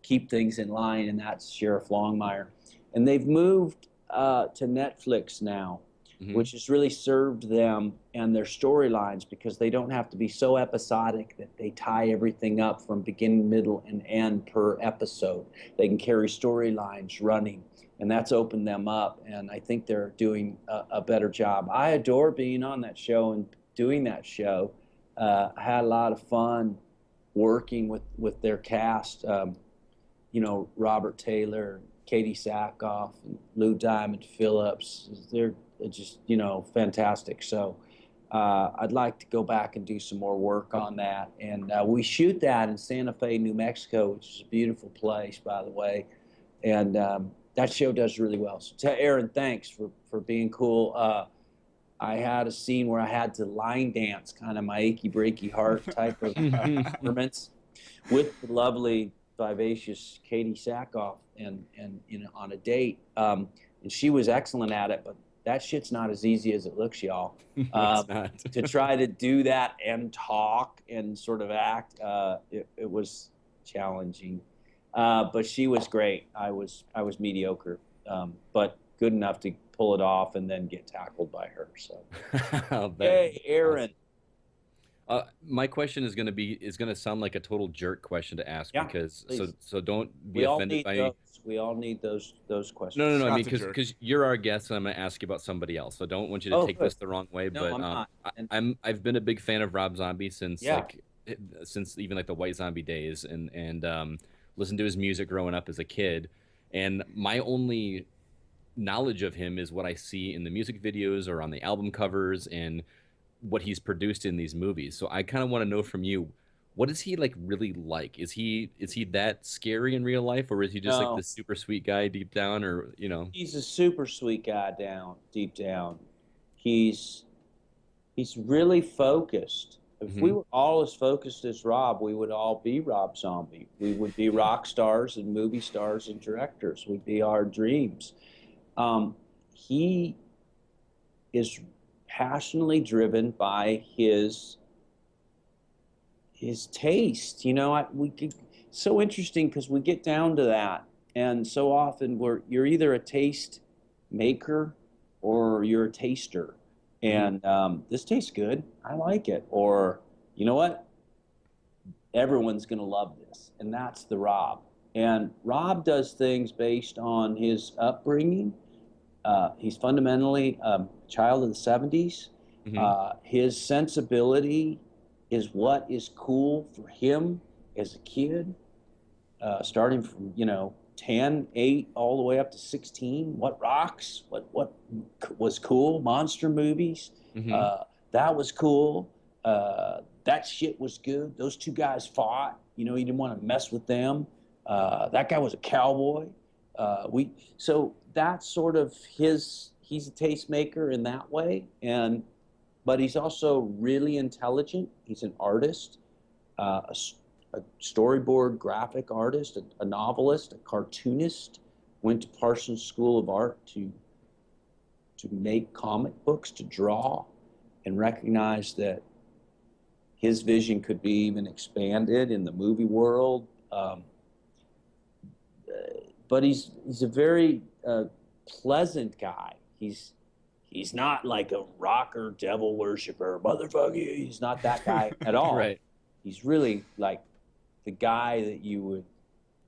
B: keep things in line, and that's Sheriff Longmire. And they've moved to Netflix now, which has really served them and their storylines because they don't have to be so episodic that they tie everything up from beginning, middle, and end per episode. They can carry storylines running, and that's opened them up, and I think they're doing a better job. I adore being on that show and doing that show. I had a lot of fun working with their cast. Robert Taylor, Katie Sackhoff, and Lou Diamond Phillips. They're just, fantastic. So I'd like to go back and do some more work on that. And we shoot that in Santa Fe, New Mexico, which is a beautiful place, by the way. And that show does really well. So Aaron, thanks for being cool. I had a scene where I had to line dance, kind of my achy breaky heart type of performance with the lovely, vivacious Katie Sackhoff and on a date. And she was excellent at it, but that shit's not as easy as it looks, y'all. To try to do that and talk and sort of act, it was challenging. But she was great. I was mediocre, but good enough to pull it off and then get tackled by her. So, hey, Aaron.
C: My question is going to sound like a total jerk question to ask because
B: please.
C: so don't be offended by me.
B: We all need those questions.
C: No. I mean, because you're our guest and I'm going to ask you about somebody else. So don't want you to take this the wrong way.
B: No,
C: but
B: I'm not.
C: I've been a big fan of Rob Zombie since even like the White Zombie days and listened to his music growing up as a kid. And my only knowledge of him is what I see in the music videos or on the album covers and what he's produced in these movies. So I kind of want to know from you, what is he like really like? Is he that scary in real life, or is he just like this super sweet guy deep down, or
B: He's a super sweet guy deep down. He's really focused. If we were all as focused as Rob, we would all be Rob Zombie. We would be rock stars and movie stars and directors. We'd be our dreams. He is passionately driven by his taste. So interesting because we get down to that, and so often you're either a taste maker or you're a taster. And this tastes good, I like it. Or, you know what? Everyone's going to love this. And that's the Rob. And Rob does things based on his upbringing. He's fundamentally a child of the 70s. His sensibility is what is cool for him as a kid, starting from, 10, 8, all the way up to 16. What rocks? What was cool? Monster movies. That was cool. That shit was good. Those two guys fought. He didn't want to mess with them. That guy was a cowboy. So that's sort of he's a tastemaker in that way. But he's also really intelligent. He's an artist, a storyboard graphic artist, a novelist, a cartoonist, went to Parsons School of Art to make comic books, to draw, and recognize that his vision could be even expanded in the movie world. But he's a very pleasant guy. He's not like a rocker, devil worshiper, motherfucker. He's not that guy at all.
C: Right.
B: He's really like the guy that you would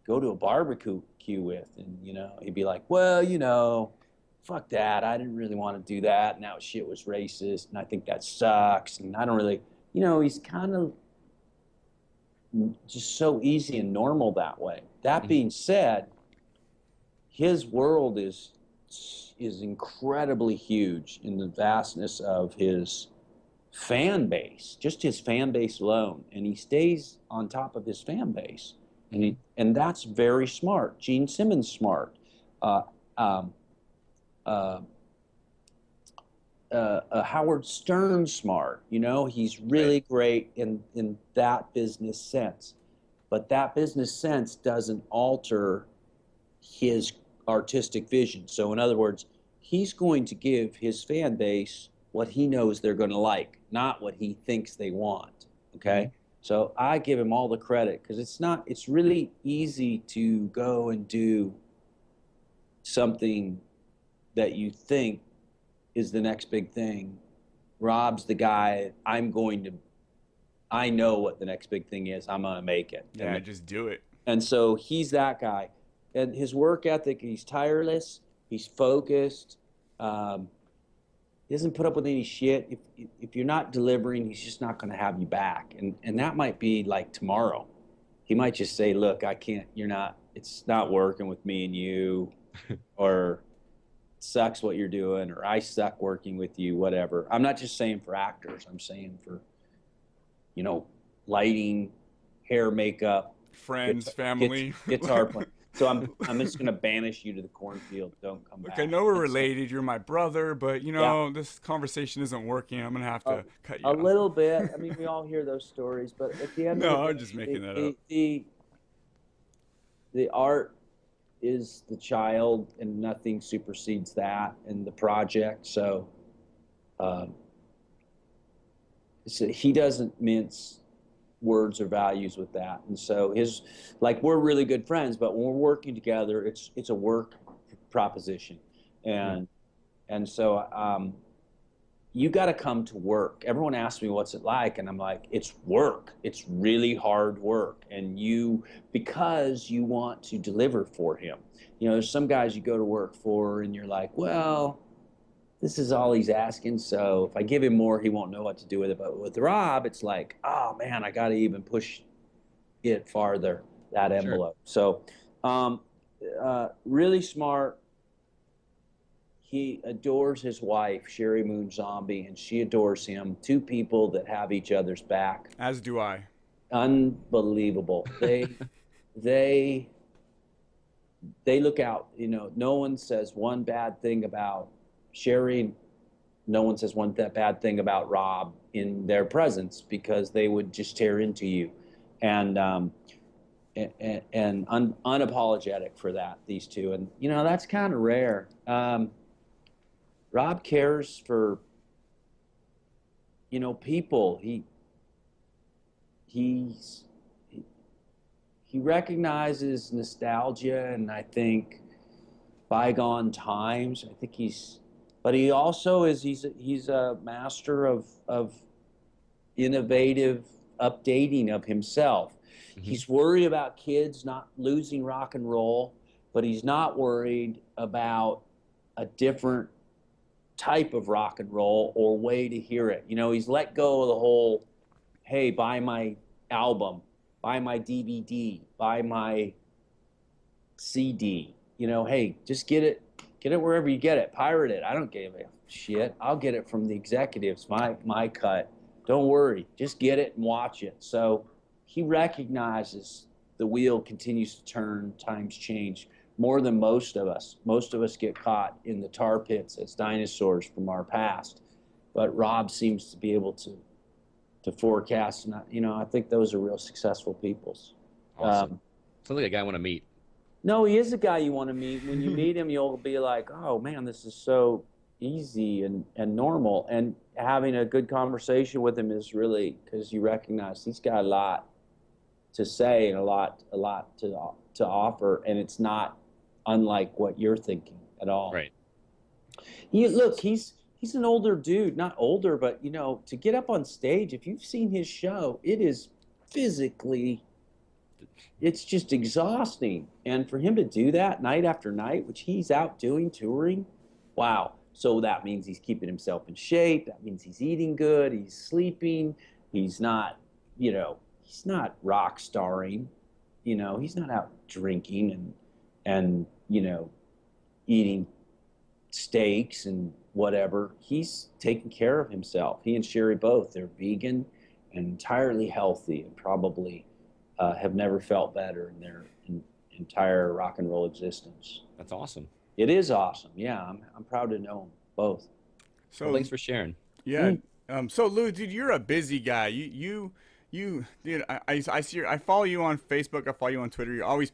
B: go to a barbecue with, and he'd be like, well, fuck that. I didn't really want to do that, and that shit was racist, and I think that sucks, and I don't really, he's kind of just so easy and normal that way. That being said, his world is incredibly huge in the vastness of his fan base, just his fan base alone. And he stays on top of his fan base. And that's very smart. Gene Simmons smart. Uh, um, uh, Howard Stern smart. You know, he's
C: Right.
B: really great in that business sense. But that business sense doesn't alter his artistic vision. So in other words, he's going to give his fan base what he knows they're going to like, not what he thinks they want.
C: Hmm.
B: Okay? So I give him all the credit because it's really easy to go and do something that you think is the next big thing. Rob's the guy. I know what the next big thing is. I'm going to make it.
A: Yeah, just do it.
B: And so he's that guy. And his work ethic, he's tireless, he's focused. Um, he doesn't put up with any shit. If you're not delivering, he's just not going to have you back. And that might be like tomorrow. He might just say, look, I can't, it's not working with me and you, or sucks what you're doing, or I suck working with you, whatever. I'm not just saying for actors, I'm saying for, you know, lighting, hair, makeup,
A: Friends, family.
B: guitar playing. So I'm just gonna banish you to the cornfield. Don't come
A: Look,
B: back.
A: I know we're
B: And so,
A: related. You're my brother, but
B: yeah,
A: this conversation isn't working. I'm gonna have
B: a,
A: to cut you
B: a
A: off.
B: little bit. I mean, we all hear those stories, but at the end of the
A: No, I'm just
B: day,
A: making that up.
B: the art is the child, and nothing supersedes that and the project. Um, so he doesn't mince words or values with that. And so we're really good friends, but when we're working together, it's a work proposition.
C: Hmm.
B: And so you got to come to work. Everyone asks me what's it like, and I'm like, it's work. It's really hard work, and because you want to deliver for him. You know, there's some guys you go to work for, and you're like, well, this is all he's asking. So if I give him more, he won't know what to do with it. But with Rob, it's like, oh man, I got to even push it farther, that
C: Sure.
B: envelope. So um, really smart. He adores his wife, Sherry Moon Zombie, and she adores him. Two people that have each other's back.
A: As do I.
B: Unbelievable. They they look out. You know, no one says one bad thing about Sherry. No one says one bad thing about Rob in their presence because they would just tear into you, and unapologetic for that. These two, and you know that's kind of rare. Rob cares for people. He's he recognizes nostalgia, and I think bygone times. I think but he also he's a master of innovative updating of himself.
C: Hmm.
B: He's worried about kids not losing rock and roll, but he's not worried about a different type of rock and roll or way to hear it. You know, he's let go of the whole, hey, buy my album, buy my DVD, buy my CD. You know, hey, just get it wherever you get it, pirate it. I don't give a shit. I'll get it from the executives, my cut. Don't worry, just get it and watch it. So he recognizes the wheel continues to turn, times change more than most of us. Most of us get caught in the tar pits as dinosaurs from our past, but Rob seems to be able to forecast, and I think those are real successful peoples.
C: Awesome.
B: Um,
C: Sounds like a guy I want to meet.
B: no, he is a guy you want to meet. When you meet him, you'll be like, oh man, this is so easy and normal. And having a good conversation with him is really because you recognize he's got a lot to say and a lot to offer, and it's not unlike what you're thinking at all.
C: Right.
B: Look, he's an older dude, not older, but to get up on stage, if you've seen his show, it is physically, it's just exhausting. And for him to do that night after night, which he's out doing touring, wow. So that means he's keeping himself in shape. That means he's eating good. He's sleeping. He's not, he's not rock starring. He's not out drinking and eating steaks and whatever. He's taking care of himself. He and Sherry both. They're vegan and entirely healthy and probably have never felt better in their entire rock and roll existence.
C: That's awesome.
B: It is awesome. Yeah, I'm proud to know them both.
C: Well,
A: So
C: thanks for sharing.
A: yeah, so Lou, dude, you're a busy guy. Dude, I see I follow you on Facebook. I follow you on Twitter. You're always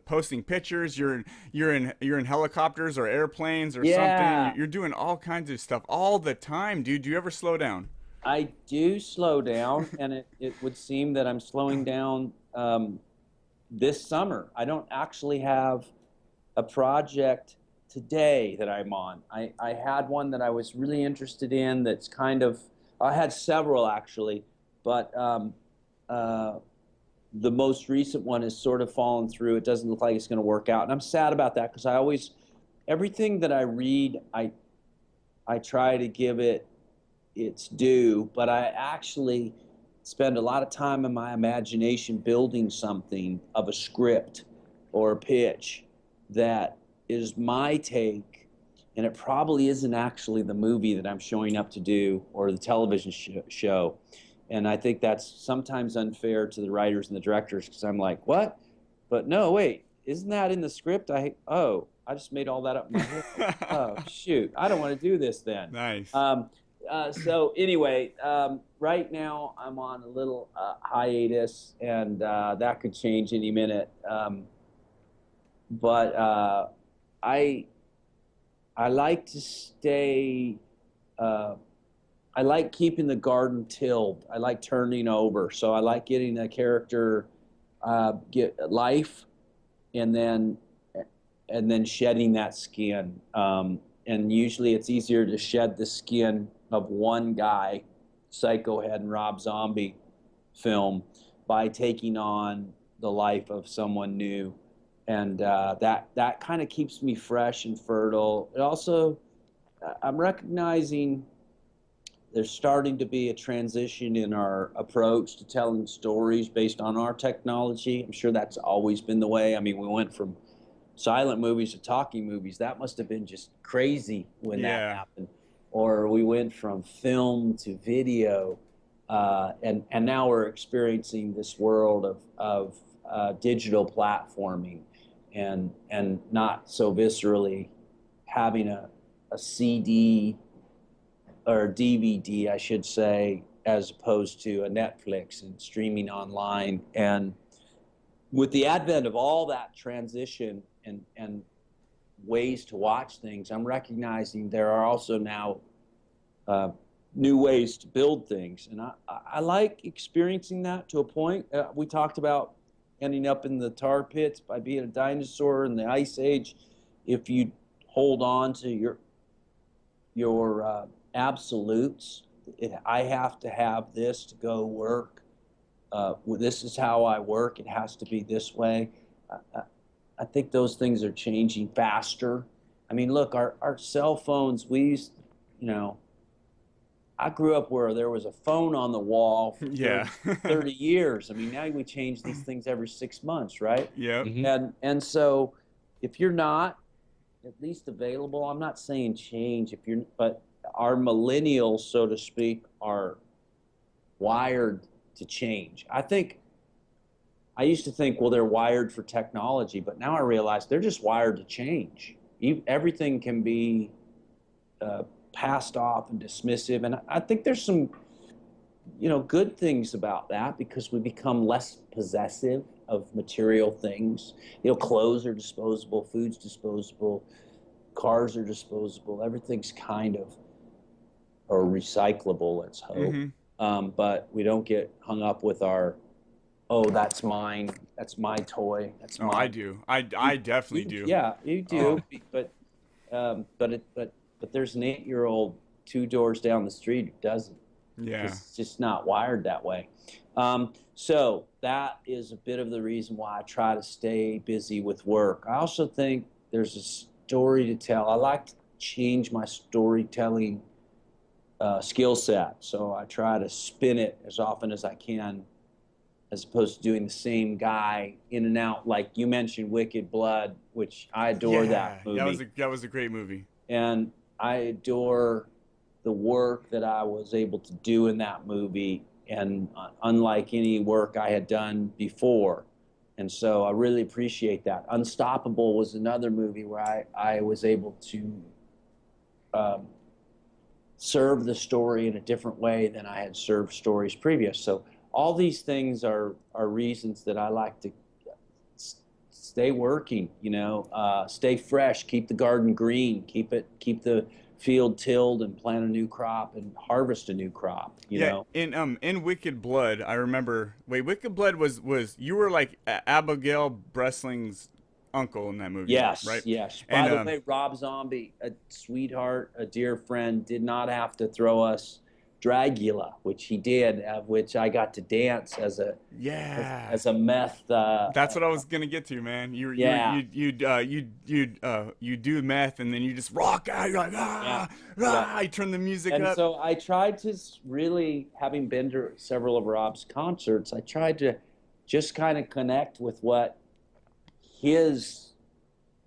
A: posting pictures. You're in helicopters or airplanes or
B: Yeah,
A: something. You're doing all kinds of stuff all the time, dude. Do you ever slow down?
B: I do slow down, and it would seem that I'm slowing down this summer. I don't actually have a project today that I'm on. I had one that I was really interested in that's kind of, I had several actually, but the most recent one has sort of fallen through. It doesn't look like it's going to work out. And I'm sad about that because I always, everything that I read, I try to give it its due, but I actually spend a lot of time in my imagination building something of a script or a pitch that is my take, and it probably isn't actually the movie that I'm showing up to do or the television show. And I think that's sometimes unfair to the writers and the directors because I'm like, what? But no, wait, isn't that in the script? I just made all that up in my head. Oh, shoot, I don't want to do this then.
A: Nice.
B: So anyway, right now I'm on a little hiatus, and that could change any minute. But I like to stay. I like keeping the garden tilled. I like turning over. So I like getting a character get life, and then shedding that skin. And usually it's easier to shed the skin of one guy, Psycho Head and Rob Zombie film, by taking on the life of someone new. And that kind of keeps me fresh and fertile. It also, I'm recognizing there's starting to be a transition in our approach to telling stories based on our technology. I'm sure that's always been the way. I mean, we went from silent movies to talking movies. That must have been just crazy when that happened. Or we went from film to video, and now we're experiencing this world of digital platforming, and not so viscerally having a CD or DVD, I should say, as opposed to a Netflix and streaming online. And with the advent of all that transition and ways to watch things, I'm recognizing there are also now new ways to build things. And I like experiencing that to a point. We talked about ending up in the tar pits by being a dinosaur in the Ice Age. If you hold on to your absolutes, I have to have this to go work. This is how I work. It has to be this way. I think those things are changing faster. I mean, look, our cell phones, we used, I grew up where there was a phone on the wall for 30 years. I mean, now we change these things every 6 months, right?
A: Yep.
C: Mm-hmm.
B: And so if you're not at least available, I'm not saying change, but our millennials, so to speak, are wired to change. I used to think, well, they're wired for technology, but now I realize they're just wired to change. Everything can be passed off and dismissive, and I think there's some, good things about that because we become less possessive of material things. Clothes are disposable, food's disposable, cars are disposable, everything's kind of, or recyclable, let's hope.
A: Mm-hmm.
B: But we don't get hung up with our, oh, that's mine, that's my toy, that's mine.
A: I do. I definitely do.
B: Yeah, you do. But there's an 8-year-old 2 doors down the street who doesn't.
A: Yeah.
B: It's just not wired that way. So that is a bit of the reason why I try to stay busy with work. I also think there's a story to tell. I like to change my storytelling skill set. So I try to spin it as often as I can, as opposed to doing the same guy in and out. Like you mentioned Wicked Blood, which I adore that movie.
A: That was a great movie.
B: And I adore the work that I was able to do in that movie and unlike any work I had done before. And so I really appreciate that. Unstoppable was another movie where I was able to serve the story in a different way than I had served stories previous. So all these things are reasons that I like to stay working, stay fresh, keep the garden green, keep the field tilled, and plant a new crop and harvest a new crop.
A: In Wicked Blood, I remember. Wait, Wicked Blood was you were like Abigail Bresling's uncle in that movie,
B: Yes,
A: right?
B: yes. By
A: And
B: the way, Rob Zombie, a sweetheart, a dear friend, did not have to throw us Dragula, which he did, of which I got to dance as a
A: yeah,
B: as a meth.
A: that's what I was gonna get to, man.
B: Yeah,
A: You do meth and then you just rock out. You're like
B: yeah,
A: ah. You turn the music
B: and
A: up.
B: so I tried to really, having been to several of Rob's concerts, I tried to just kind of connect with what his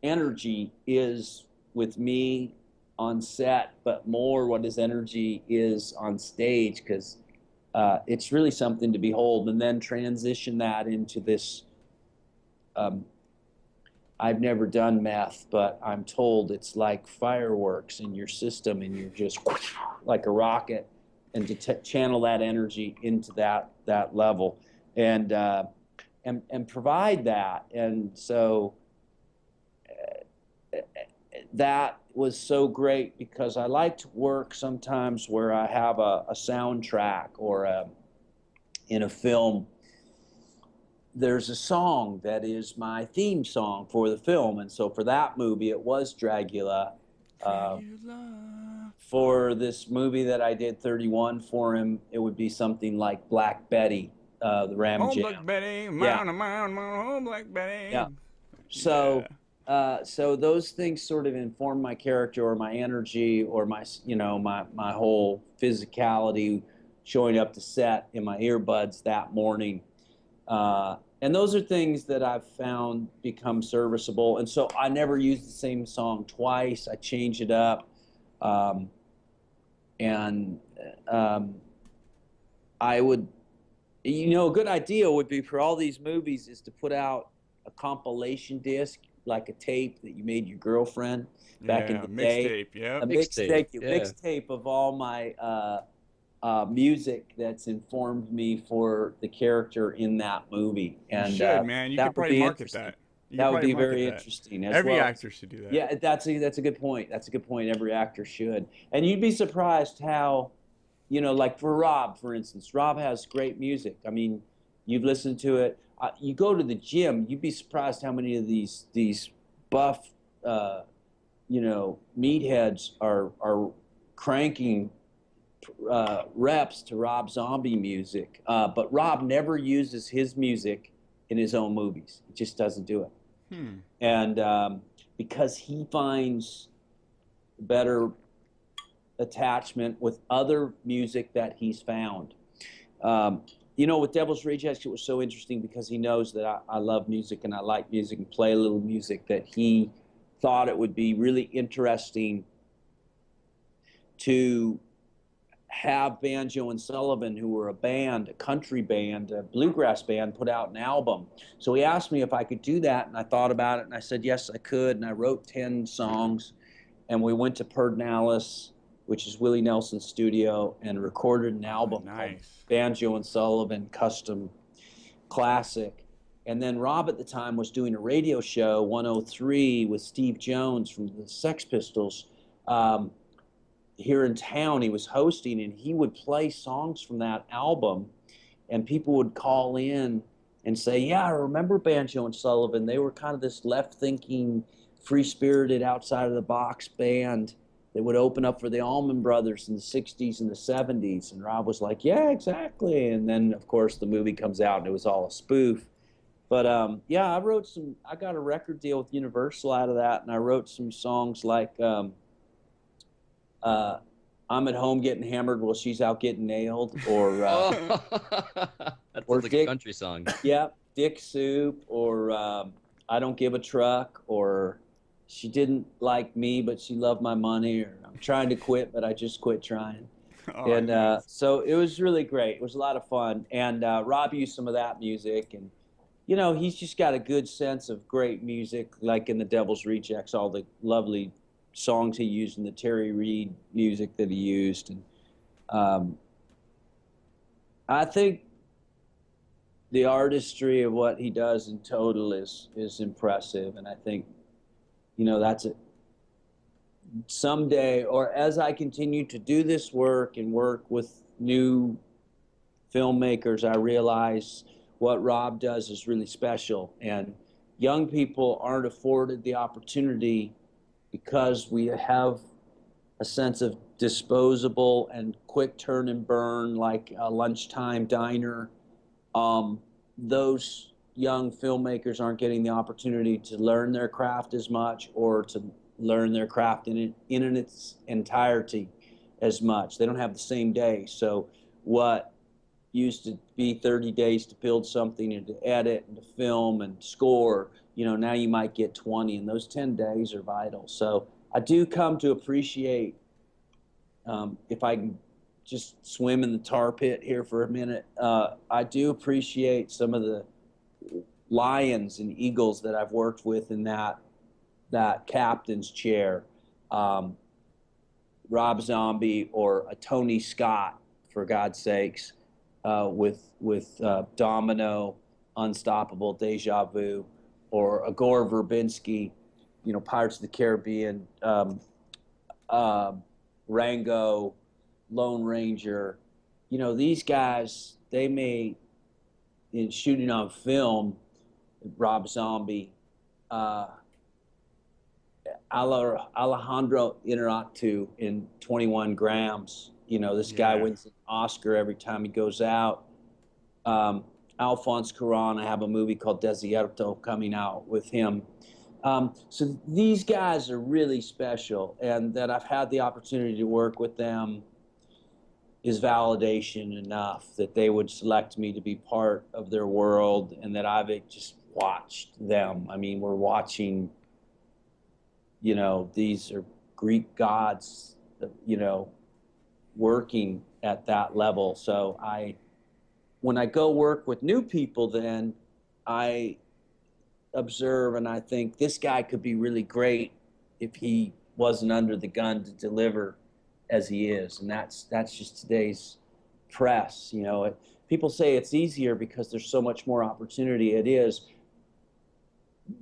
B: energy is with me on set, but more what his energy is on stage, because it's really something to behold, and then transition that into this. I've never done meth, but I'm told it's like fireworks in your system, and you're just like a rocket, and to channel that energy into that level, and provide that, and so that was so great, because I like to work sometimes where I have a soundtrack, or in a film, there's a song that is my theme song for the film. And so for that movie, it was Dragula. For this movie that I did 31 for him, it would be something like Black Betty, the Ram
A: Oh,
B: Jam.
A: Black Betty,
B: Yeah.
A: oh, Black Betty.
B: Yeah. So, so those things sort of inform my character, or my energy, or my whole physicality, showing up to set in my earbuds that morning. And those are things that I've found become serviceable. And so I never use the same song twice. I change it up. I would, a good idea would be for all these movies is to put out a compilation disc, like a tape that you made your girlfriend back in the day.
A: Mixtape, yeah.
B: A mixtape of all my music that's informed me for the character in that movie. And
A: you should, man. You could probably market that.
B: That would be very interesting.
A: Every actor should do that.
B: Yeah, that's a good point. That's a good point. Every actor should. And you'd be surprised how, like for Rob, for instance, Rob has great music. I mean, you've listened to it. You go to the gym, you'd be surprised how many of these buff, meatheads are cranking reps to Rob Zombie music. But Rob never uses his music in his own movies. He just doesn't do it. And because he finds better attachment with other music that he's found. With Devil's Rejects, it was so interesting because he knows that I love music and I like music and play a little music, that he thought it would be really interesting to have Banjo and Sullivan, who were a band, a country band, a bluegrass band, put out an album. So he asked me if I could do that, and I thought about it, and I said yes, I could, and I wrote 10 songs, and we went to Pedernales, which is Willie Nelson's studio, and recorded an album called Banjo and Sullivan Custom Classic. And then Rob at the time was doing a radio show, 103, with Steve Jones from the Sex Pistols, here in town. He was hosting, and he would play songs from that album, and people would call in and say, yeah, I remember Banjo and Sullivan. They were kind of this left-thinking, free-spirited, outside-of-the-box band that would open up for the Allman Brothers in the 60s and the 70s. And Rob was like, yeah, exactly. And then, of course, the movie comes out, and it was all a spoof. But, I got a record deal with Universal out of that, and I wrote some songs like I'm at home getting hammered while she's out getting nailed, or
C: that's
B: or
C: like a country song.
B: Yeah, Dick Soup, or I Don't Give a Truck, or She Didn't Like Me but She Loved My Money, or I'm trying to quit but I just quit trying.
A: Oh,
B: And
A: nice.
B: so it was really great. It was a lot of fun. And Rob used some of that music. And, you know, he's just got a good sense of great music, like in The Devil's Rejects, all the lovely songs he used and the Terry Reid music that he used. And um, I think the artistry of what he does in total is impressive. And I think, you know, that's it. Someday, or as I continue to do this work and work with new filmmakers, I realize what Rob does is really special. And young people aren't afforded the opportunity because we have a sense of disposable and quick turn and burn, like a lunchtime diner. Those young filmmakers aren't getting the opportunity to learn their craft as much, or to learn their craft in its entirety as much. They don't have the same day. So what used to be 30 days to build something and to edit and to film and score, you know, now you might get 20, and those 10 days are vital. So I do come to appreciate, if I can just swim in the tar pit here for a minute, I do appreciate some of the lions and eagles that I've worked with in that captain's chair. Rob Zombie or a Tony Scott, for God's sakes, with Domino, Unstoppable, Deja Vu, or a Gore Verbinski, you know, Pirates of the Caribbean, Rango, Lone Ranger. You know, these guys, they may, in shooting on film, Rob Zombie, Alejandro Inarritu in 21 Grams. You know, this guy
A: Yeah.
B: wins an Oscar every time he goes out. Alphonse Cuarón, I have a movie called Desierto coming out with him. So these guys are really special, and that I've had the opportunity to work with them is validation enough that they would select me to be part of their world, and that I've just watched them. I mean, we're watching, you know, these are Greek gods, you know, working at that level. So when I go work with new people, then I observe and I think this guy could be really great if he wasn't under the gun to deliver as he is. And that's just today's press. You know, people say it's easier because there's so much more opportunity. It is,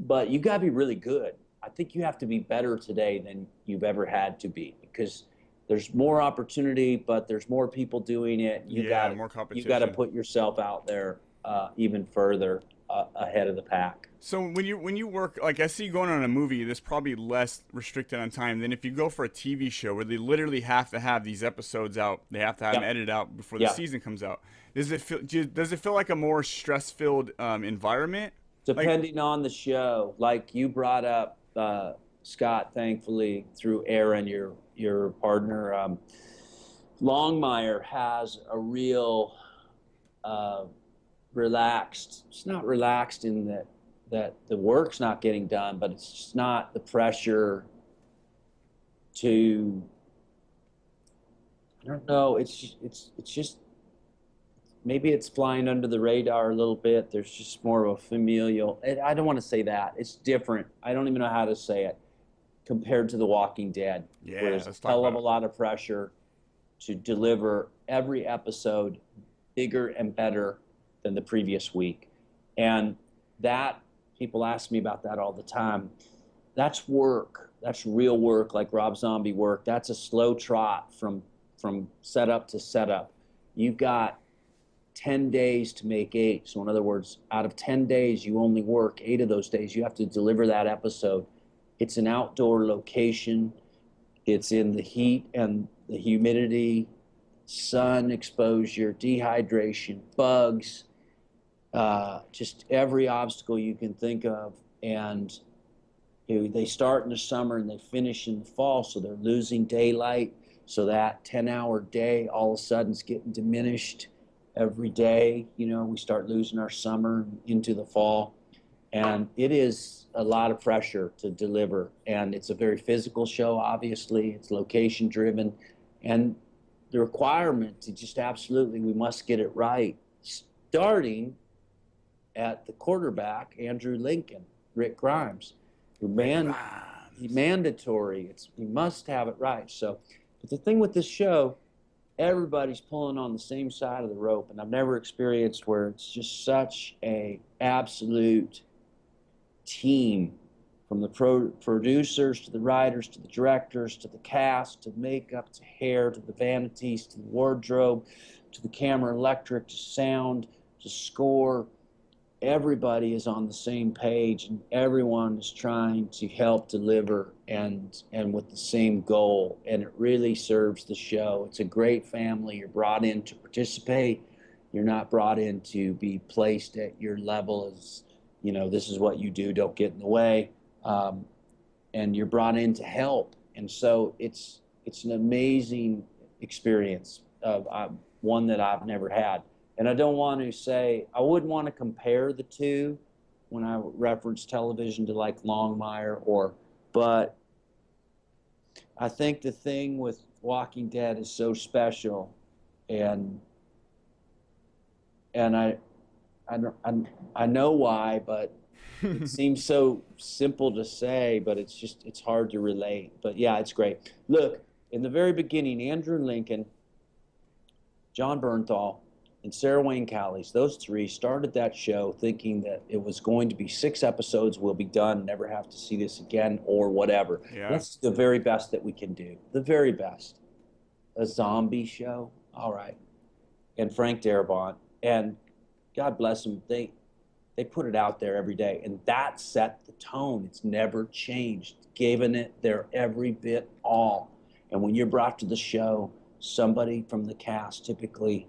B: but you got to be really good. I think you have to be better today than you've ever had to be, because there's more opportunity, but there's more people doing it.
A: Yeah, more
B: You
A: competition.
B: got to put yourself out there even further ahead of the pack.
A: So when you work, like I see going on a movie, there's probably less restricted on time than if you go for a TV show where they literally have to have these episodes out. They have to have them edited out before the season comes out. Does it feel like a more stress-filled environment?
B: Depending on the show, like you brought up Scott, thankfully through Aaron, your partner, Longmire has a real relaxed. It's not relaxed in that the work's not getting done, but it's just not the pressure to. I don't know. It's just maybe it's flying under the radar a little bit. There's just more of a familial. I don't want to say that. It's different. I don't even know how to say it compared to The Walking Dead.
A: Yeah,
B: where there's
A: let's
B: a
A: talk
B: hell of
A: about
B: a lot of pressure to deliver every episode bigger and better than the previous week. And that, people ask me about that all the time. That's work. That's real work, like Rob Zombie work. That's a slow trot from setup to setup. You've got 10 days to make 8. So in other words, out of 10 days, you only work 8 of those days. You have to deliver that episode. It's an outdoor location. It's in the heat and the humidity, sun exposure, dehydration, bugs, just every obstacle you can think of. And they start in the summer and they finish in the fall, so they're losing daylight. So that 10-hour day all of a sudden is getting diminished every day. You know, we start losing our summer into the fall. And it is a lot of pressure to deliver. And it's a very physical show, obviously. It's location driven. And the requirement to just absolutely, we must get it right, starting at the quarterback, Andrew Lincoln, Rick Grimes, who mandatory. You must have it right. So, but the thing with this show, everybody's pulling on the same side of the rope, and I've never experienced where it's just such a absolute team, from the producers to the writers to the directors to the cast to makeup to hair to the vanities to the wardrobe to the camera electric to sound to score. Everybody is on the same page, and everyone is trying to help deliver and with the same goal, and it really serves the show. It's a great family. You're brought in to participate. You're not brought in to be placed at your level as, you know, this is what you do, don't get in the way. And you're brought in to help. And so it's an amazing experience, one that I've never had. And I don't want to say, I wouldn't want to compare the two when I reference television to like Longmire but I think the thing with Walking Dead is so special, and I know why, but it seems so simple to say, but it's hard to relate. But yeah, it's great. Look, in the very beginning, Andrew Lincoln, John Bernthal, and Sarah Wayne Callies, those three started that show thinking that it was going to be 6 episodes, we'll be done, never have to see this again, or whatever.
A: Yeah.
B: That's the very best that we can do. The very best. A zombie show? All right. And Frank Darabont, and God bless them, they put it out there every day, and that set the tone. It's never changed. Given it their every bit all. And when you're brought to the show, somebody from the cast, typically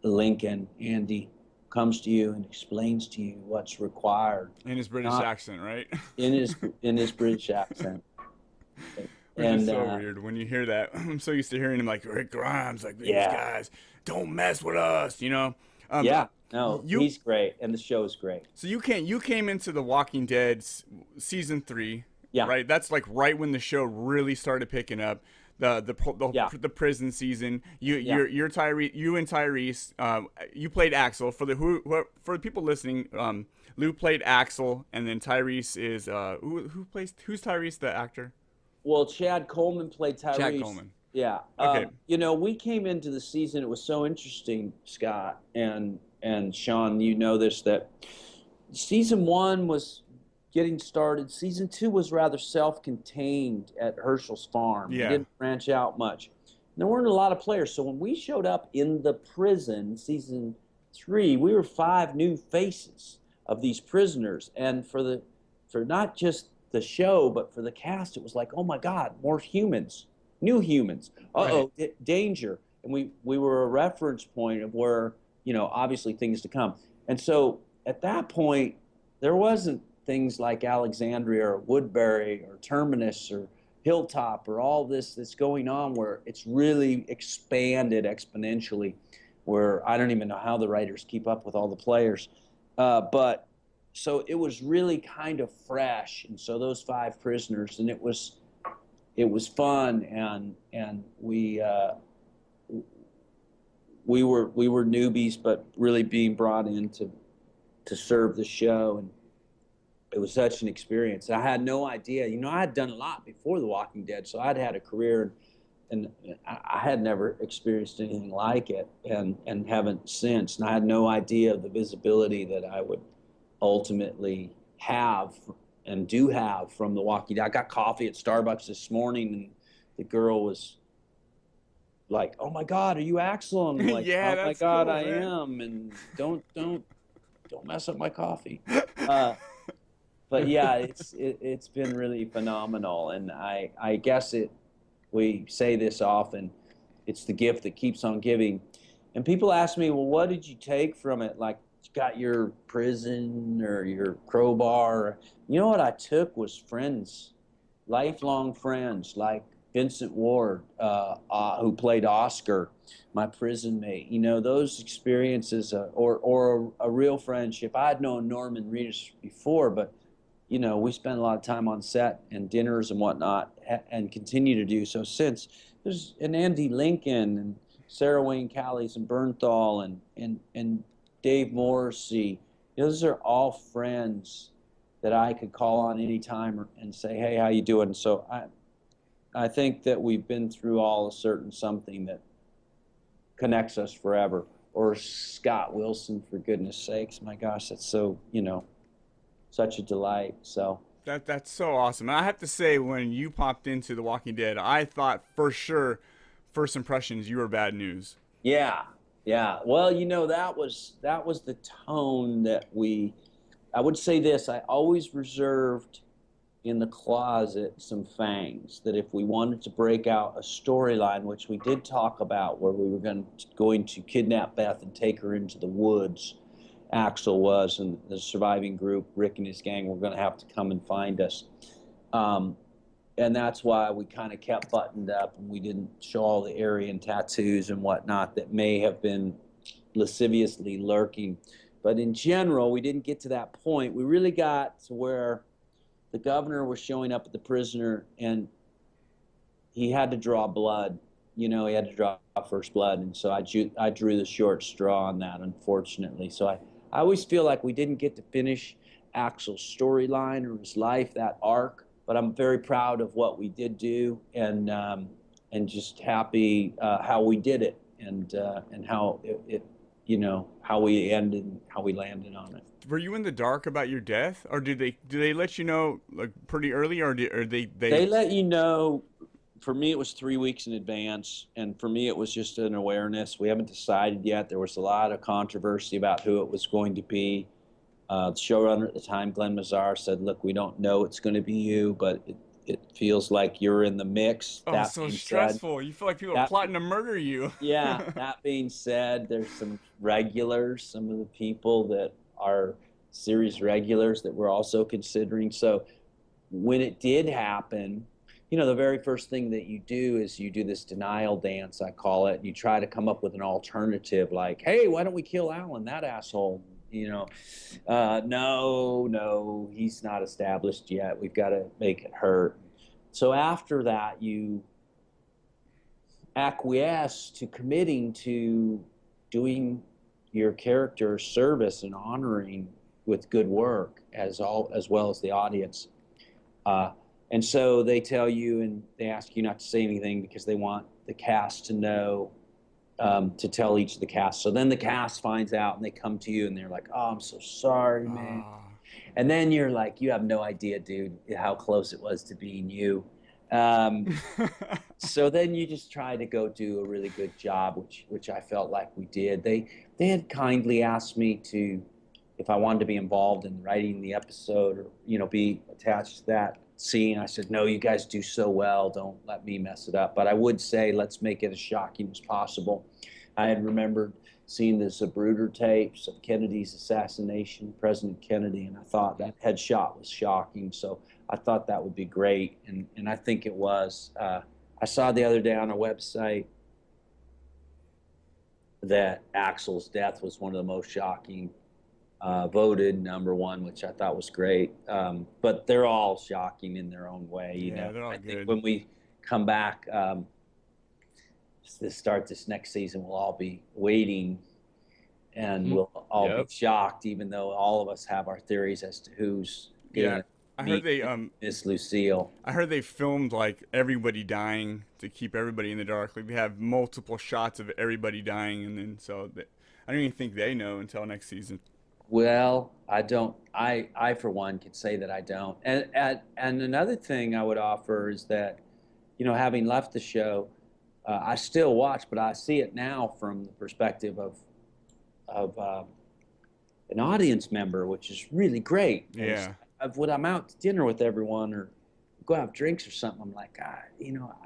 B: Lincoln, Andy, comes to you and explains to you what's required.
A: In his British accent, right?
B: in his British accent.
A: Which is so weird when you hear that. I'm so used to hearing him like Rick Grimes, like these guys, don't mess with us, you know?
B: No, he's great, and the show is great.
A: So you came into The Walking Dead season 3, right? That's like right when the show really started picking up. The prison season. You're Tyrese. You and Tyrese. You played Axel for the people listening. Lou played Axel, and then Tyrese is who's Tyrese, the actor?
B: Well, Chad Coleman played Tyrese.
A: Chad Coleman.
B: Yeah.
A: Okay.
B: You know, we came into the season. It was so interesting, Scott and Sean. You know this, that season 1 was getting started. Season 2 was rather self-contained at Herschel's farm.
A: Yeah.
B: It didn't branch out much. And there weren't a lot of players. So when we showed up in the prison, season 3, we were 5 new faces of these prisoners. And for not just the show, but for the cast, it was like, oh my God, more humans, new humans. Danger. And we were a reference point of where, you know, obviously things to come. And so at that point, there wasn't things like Alexandria or Woodbury or Terminus or Hilltop or all this that's going on, where it's really expanded exponentially, where I don't even know how the writers keep up with all the players. But so it was really kind of fresh. And so those 5 prisoners, and it was fun, and we were newbies, but really being brought in to serve the show. And it was such an experience. I had no idea. You know, I had done a lot before The Walking Dead, so I'd had a career, and I had never experienced anything like it, and haven't since. And I had no idea of the visibility that I would ultimately have and do have from The Walking Dead. I got coffee at Starbucks this morning, and the girl was like, "Oh my God, are you Axel?" And I'm like,
A: yeah,
B: "Oh my God,
A: cool,
B: I
A: man.
B: am." And don't mess up my coffee. But yeah, it's been really phenomenal, and I guess we say this often, it's the gift that keeps on giving. And people ask me, well, what did you take from it? Like, you got your prison or your crowbar? You know what I took was friends, lifelong friends, like Vincent Ward, who played Oscar, my prison mate. You know, those experiences, or a real friendship. I had known Norman Reedus before, but you know, we spent a lot of time on set and dinners and whatnot, and continue to do so since. There's an Andy Lincoln, and Sarah Wayne Callies and Bernthal and Dave Morrissey. Those are all friends that I could call on anytime and say, hey, how you doing? So I think that we've been through all a certain something that connects us forever. Or Scott Wilson, for goodness sakes. My gosh, that's so, such a delight. So
A: That's so awesome. And I have to say, when you popped into The Walking Dead, I thought for sure, first impressions, you were bad news.
B: yeah, yeah. Well, that was the tone that I would say this, I always reserved in the closet some fangs that if we wanted to break out a storyline, which we did talk about, where we were going to kidnap Beth and take her into the woods, Axel was, and the surviving group, Rick and his gang, were going to have to come and find us. And that's why we kind of kept buttoned up and we didn't show all the Aryan tattoos and whatnot that may have been lasciviously lurking. But in general, we didn't get to that point. We really got to where the governor was showing up at the prisoner and he had to draw blood. He had to draw first blood. And so I drew the short straw on that, unfortunately. So I always feel like we didn't get to finish Axel's storyline or his life, that arc. But I'm very proud of what we did do and just happy how we did it and how it how we ended, how we landed on it.
A: Were you in the dark about your death, or did they let you know like pretty early, or
B: They let you know? For me, it was 3 weeks in advance, and for me, it was just an awareness. We haven't decided yet. There was a lot of controversy about who it was going to be. The showrunner at the time, Glenn Mazzar, said, "Look, we don't know it's going to be you, but it feels like you're in the mix."
A: Oh,
B: that
A: so stressful. You feel like people are plotting to murder you.
B: Yeah, that being said, there's some regulars, some of the people that are series regulars that we're also considering. So when it did happen, the very first thing that you do is you do this denial dance, I call it. You try to come up with an alternative like, hey, why don't we kill Alan, that asshole? No, he's not established yet. We've got to make it hurt. So after that, you acquiesce to committing to doing your character service and honoring with good work as well as the audience. And so they tell you and they ask you not to say anything because they want the cast to know, to tell each of the cast. So then the cast finds out and they come to you and they're like, oh, I'm so sorry, man. And then you're like, you have no idea, dude, how close it was to being you. So then you just try to go do a really good job, which I felt like we did. They had kindly asked me if I wanted to be involved in writing the episode or, be attached to that scene. I said, no, you guys do so well. Don't let me mess it up. But I would say, let's make it as shocking as possible. I had remembered seeing the Zapruder tapes of Kennedy's assassination, President Kennedy, and I thought that headshot was shocking. So I thought that would be great. And I think it was. I saw the other day on a website that Axel's death was one of the most shocking, voted #1, which I thought was great. But they're all shocking in their own way.
A: They're all
B: I
A: good.
B: think when we come back to start this next season, we'll all be waiting and we'll all be shocked, even though all of us have our theories as to who's
A: Yeah. I heard they
B: Miss Lucille.
A: I heard they filmed like everybody dying to keep everybody in the dark. Like they have multiple shots of everybody dying, and then I don't even think they know until next season.
B: Well, I don't. I for one can say that I don't. And another thing I would offer is that, having left the show, I still watch, but I see it now from the perspective of an audience member, which is really great.
A: Yeah.
B: When I'm out to dinner with everyone or go have drinks or something, I'm like, I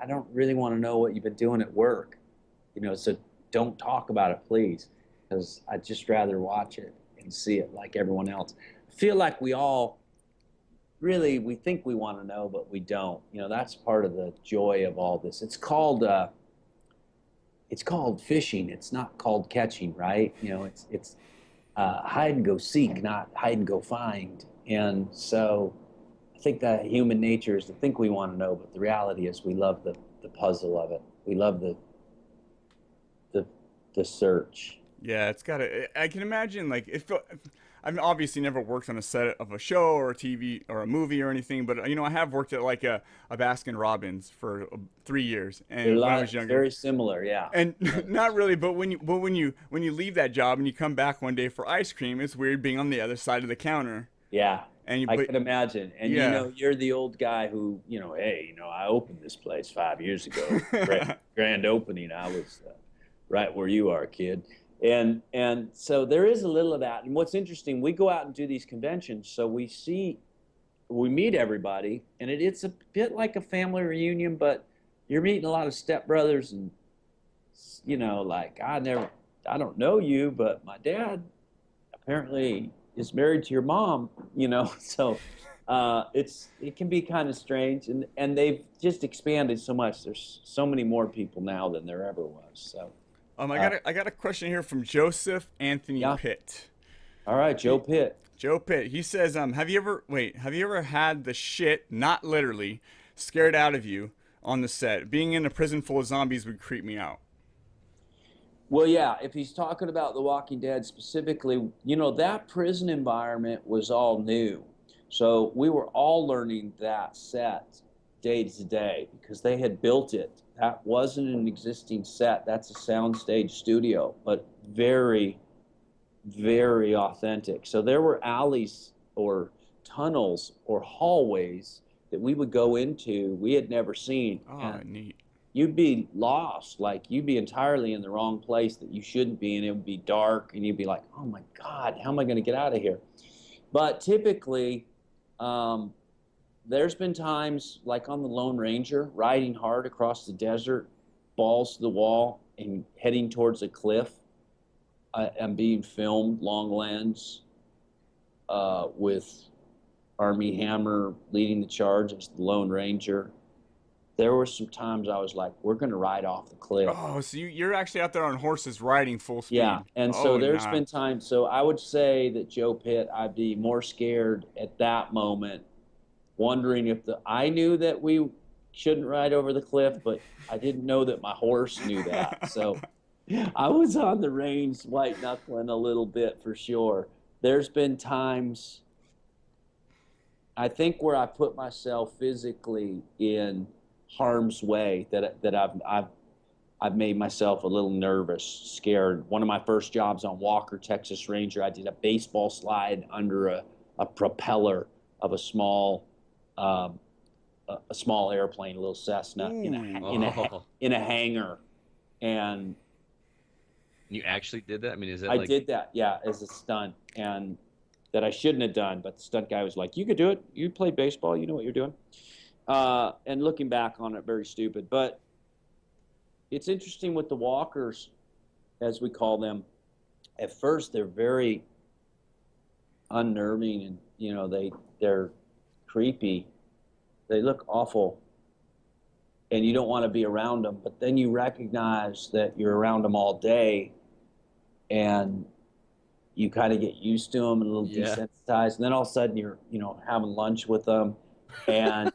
B: don't really want to know what you've been doing at work, so don't talk about it, please, because I'd just rather watch it and see it like everyone else. I feel like we all we think we want to know, but we don't. That's part of the joy of all this. It's called fishing. It's not called catching, right? It's hide and go seek, not hide and go find. And so I think that human nature is to think we want to know, but the reality is we love the puzzle of it. We love the the search.
A: Yeah, it's gotta. I can imagine like if I've obviously never worked on a set of a show or a TV or a movie or anything, but I have worked at like a Baskin Robbins for 3 years,
B: They're a
A: and when I
B: lot
A: was younger,
B: very similar, yeah.
A: and not really, but when you leave that job and you come back one day for ice cream, it's weird being on the other side of the counter,
B: Yeah,
A: and you
B: I
A: but
B: can imagine. And
A: yeah.
B: you're the old guy who, hey, I opened this place 5 years ago. Grand opening. I was right where you are, kid. And so there is a little of that. And what's interesting, we go out and do these conventions, so we meet everybody, and it's a bit like a family reunion, but you're meeting a lot of stepbrothers, and like I don't know you, but my dad apparently is married to your mom, so it can be kind of strange, and they've just expanded so much. There's so many more people now than there ever was. So
A: I got a question here from Joseph Anthony
B: yeah.
A: Pitt.
B: All right, Joe Pitt.
A: Joe Pitt. He says, have you ever had the shit, not literally, scared out of you on the set? Being in a prison full of zombies would creep me out.
B: Well, yeah, if he's talking about The Walking Dead specifically, that prison environment was all new. So we were all learning that set day to day because they had built it. That wasn't an existing set. That's a soundstage studio, but very, very authentic. So there were alleys or tunnels or hallways that we would go into we had never seen.
A: Oh, neat.
B: You'd be lost, like you'd be entirely in the wrong place that you shouldn't be, and it would be dark, and you'd be like, oh my God, how am I going to get out of here? But typically, there's been times like on the Lone Ranger, riding hard across the desert, balls to the wall, and heading towards a cliff. I'm being filmed long lens with Army Hammer leading the charge as the Lone Ranger. There were some times I was like, we're going to ride off the cliff.
A: Oh, so you're actually out there on horses riding full speed.
B: Yeah, and so there's been times. So I would say that Joe Pitt, I'd be more scared at that moment, wondering if I knew that we shouldn't ride over the cliff, but I didn't know that my horse knew that. So I was on the range white knuckling a little bit for sure. There's been times, I think, where I put myself physically in harm's way that I've made myself a little nervous, scared. One of my first jobs on Walker, Texas Ranger, I did a baseball slide under a propeller of a small airplane, a little Cessna, in a hangar, and
C: you actually did that? I mean, is that
B: I did that, yeah, as a stunt, and that I shouldn't have done, but the stunt guy was like, you could do it. You play baseball. You know what you're doing. And looking back on it, very stupid. But it's interesting with the walkers, as we call them. At first, they're very unnerving, and they're creepy. They look awful, and you don't want to be around them. But then you recognize that you're around them all day, and you kind of get used to them and a little desensitized. And then all of a sudden, you're having lunch with them, and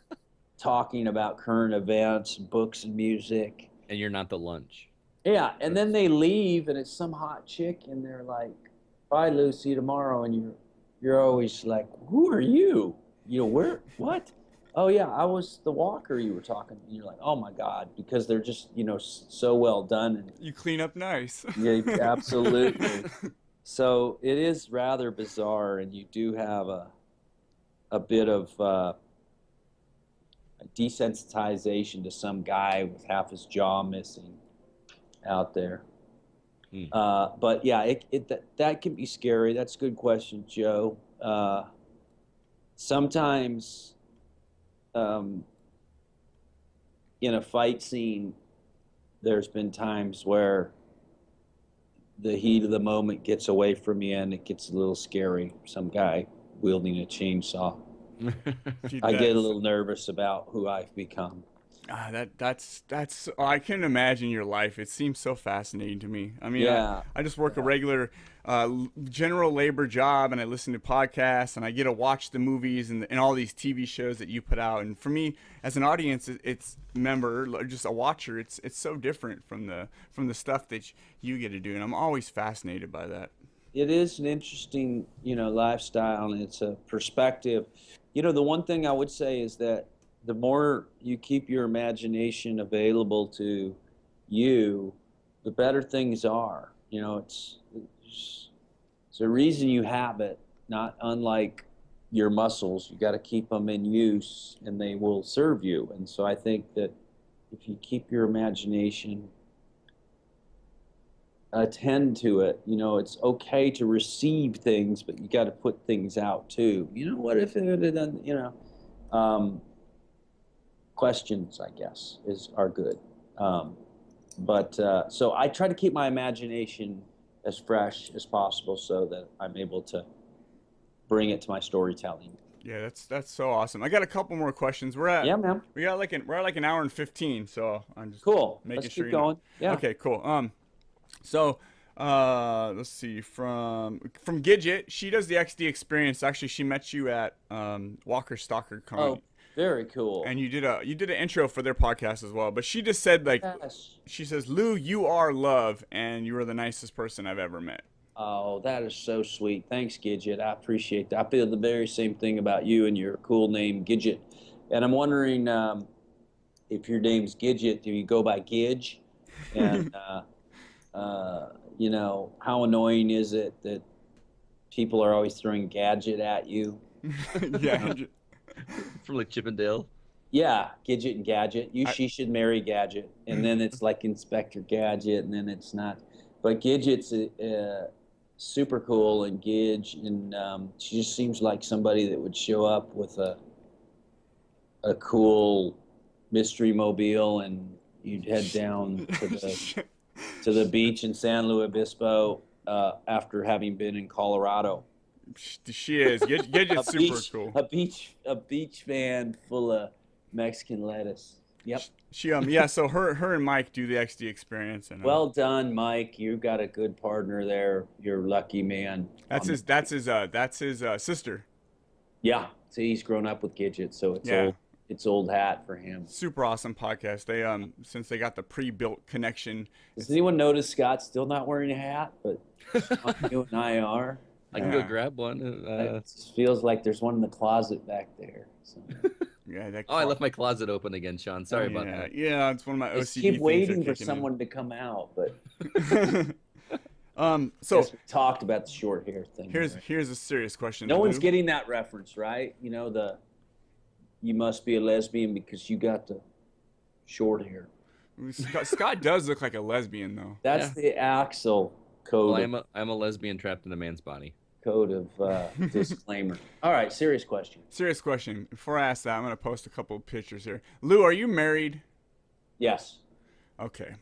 B: talking about current events, books, and music.
C: And you're not the lunch.
B: Yeah, and then they leave, and it's some hot chick, and they're like, "Bye, Lou, see you tomorrow." And you're always like, "Who are you? Where? What? Oh yeah, I was the walker you were talking." And you're like, "Oh my God," because they're just so well done. And
A: you clean up nice.
B: Yeah, absolutely. So it is rather bizarre, and you do have a bit of desensitization to some guy with half his jaw missing out there. But yeah, that can be scary. That's a good question, Joe. Sometimes in a fight scene, there's been times where the heat of the moment gets away from you and it gets a little scary. Some guy wielding a chainsaw. I get a little nervous about who I've become.
A: That's I can imagine your life. It seems so fascinating to me. I mean,
B: Yeah.
A: I just work a regular general labor job, and I listen to podcasts, and I get to watch the movies and all these TV shows that you put out. And for me, as an audience, it's member, just a watcher. It's so different from the stuff that you get to do, and I'm always fascinated by that.
B: It is an interesting, lifestyle, and it's a perspective. The one thing I would say is that the more you keep your imagination available to you, the better things are. It's a reason you have it, not unlike your muscles. You got to keep them in use, and they will serve you. And so I think that if you keep your imagination, attend to it. It's okay to receive things, but you got to put things out too. What if it had done? Questions, I guess, are good. But so I try to keep my imagination as fresh as possible so that I'm able to bring it to my storytelling.
A: Yeah, that's so awesome. I got a couple more questions.
B: Yeah, man.
A: We're at like an hour and 15, so I'm just
B: Cool.
A: making
B: Let's
A: sure
B: keep
A: you know.
B: going. Yeah.
A: Okay, cool. So, let's see, from Gidget, she does the XD experience. Actually, she met you at Walker Stalker Con.
B: Oh, very cool.
A: And you did an intro for their podcast as well. But she just said, like,
B: Yes.
A: she says, Lou, you are love, and you are the nicest person I've ever met.
B: Oh, that is so sweet. Thanks, Gidget. I appreciate that. I feel the very same thing about you and your cool name, Gidget. And I'm wondering if your name's Gidget, do you go by Gidge? And how annoying is it that people are always throwing Gadget at you?
A: Yeah.
C: From like Chippendale.
B: Yeah, Gidget and Gadget. She should marry Gadget, and then it's like Inspector Gadget, and then it's not. But Gidget's super cool, and Gidge, and she just seems like somebody that would show up with a cool mystery mobile, and you'd head down to the beach in San Luis Obispo after having been in Colorado.
A: She is. Gidget's super cool.
B: A beach van full of Mexican lettuce. Yep.
A: So her and Mike do the XD experience, and
B: Well done, Mike. You got a good partner there. You're a lucky man.
A: that's his sister.
B: Yeah. See, he's grown up with Gidget, so it's old hat for him.
A: Super awesome podcast. They since they got the pre-built connection.
B: Does anyone notice Scott's still not wearing a hat, but you and I are?
C: I can go grab one.
B: It feels like there's one in the closet back there. So.
A: Yeah.
C: I left my closet open again, Sean. Sorry about that.
A: Yeah, it's one of my OCD
B: Just keep
A: things
B: waiting
A: are
B: for
A: kicking
B: someone to come out, but
A: So
B: yes, we talked about the short hair thing.
A: here's a serious question.
B: No one's
A: Lou.
B: getting that reference, right? You must be a lesbian because you got the short hair.
A: Scott does look like a lesbian though.
B: That's the Axel code.
C: Well, I'm a lesbian trapped in a man's body.
B: Code of disclaimer. All right, serious question.
A: Serious question. Before I ask that, I'm gonna post a couple of pictures here. Lou, are you married?
B: Yes.
A: Okay.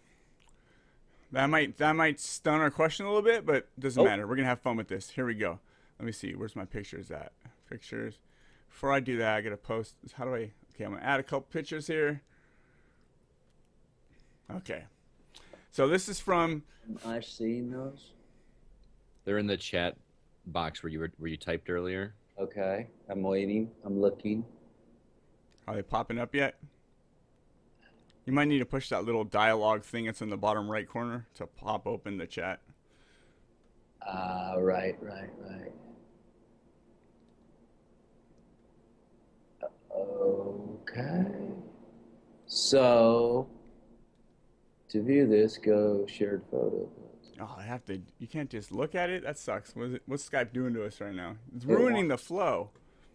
A: That might stun our question a little bit, but doesn't matter. We're gonna have fun with this. Here we go. Let me see. Where's my pictures at? Pictures. Before I do that, I gotta post. How do I? Okay, I'm gonna add a couple pictures here. Okay. So this is from.
B: I've seen those.
C: They're in the chat box where you typed earlier.
B: Okay, I'm waiting. I'm looking.
A: Are they popping up yet? You might need to push that little dialogue thing that's in the bottom right corner to pop open the chat.
B: Right. Okay. So, to view this, go shared photo.
A: Oh, you can't just look at it? That sucks. What's Skype doing to us right now? It's ruining the flow.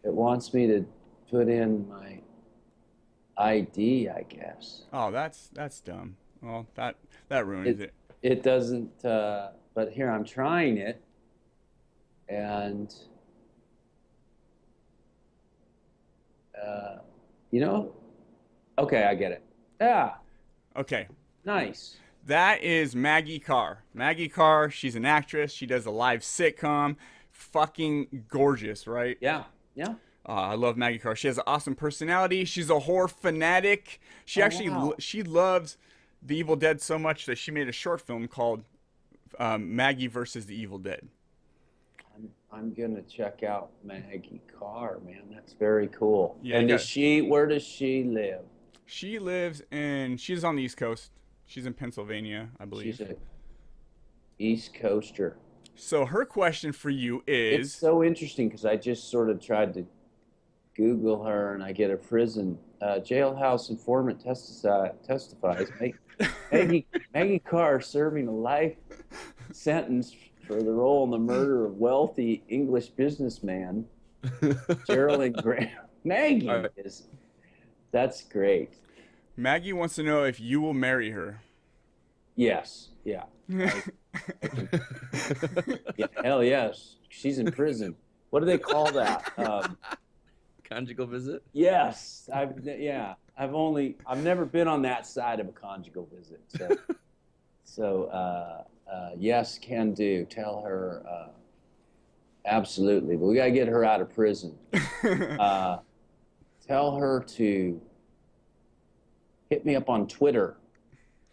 B: It wants me to put in my ID, I guess.
A: Oh, that's dumb. Well, that ruins it.
B: It doesn't, but here I'm trying it, and, okay, I get it. Yeah,
A: Okay.
B: nice.
A: That is Maggie Carr. Maggie Carr, she's an actress. She does a live sitcom. Fucking gorgeous, right?
B: Yeah.
A: I love Maggie Carr. She has an awesome personality. She's a horror fanatic. She
B: Oh,
A: actually
B: wow.
A: she loves the Evil Dead so much that she made a short film called Maggie versus the Evil Dead.
B: I'm gonna check out Maggie Carr, man. That's very cool.
A: Yeah,
B: And where does she live?
A: she's on the East Coast. She's in Pennsylvania, I believe.
B: She's a East Coaster.
A: So her question for you
B: It's
A: is,
B: so interesting because I just sort of tried to Google her and I get a prison jailhouse informant testifies. Maggie Carr serving a life sentence for the role in the murder of wealthy English businessman Geraldine Graham. Maggie
C: Right.
B: that's great.
A: Maggie wants to know if you will marry her.
B: Yes, yeah. Yeah, hell yes. She's in prison. What do they call that?
C: Conjugal visit.
B: Yes, I've never been on that side of a conjugal visit. So yes, can do. Tell her absolutely, but we gotta get her out of prison. Tell her to hit me up on Twitter.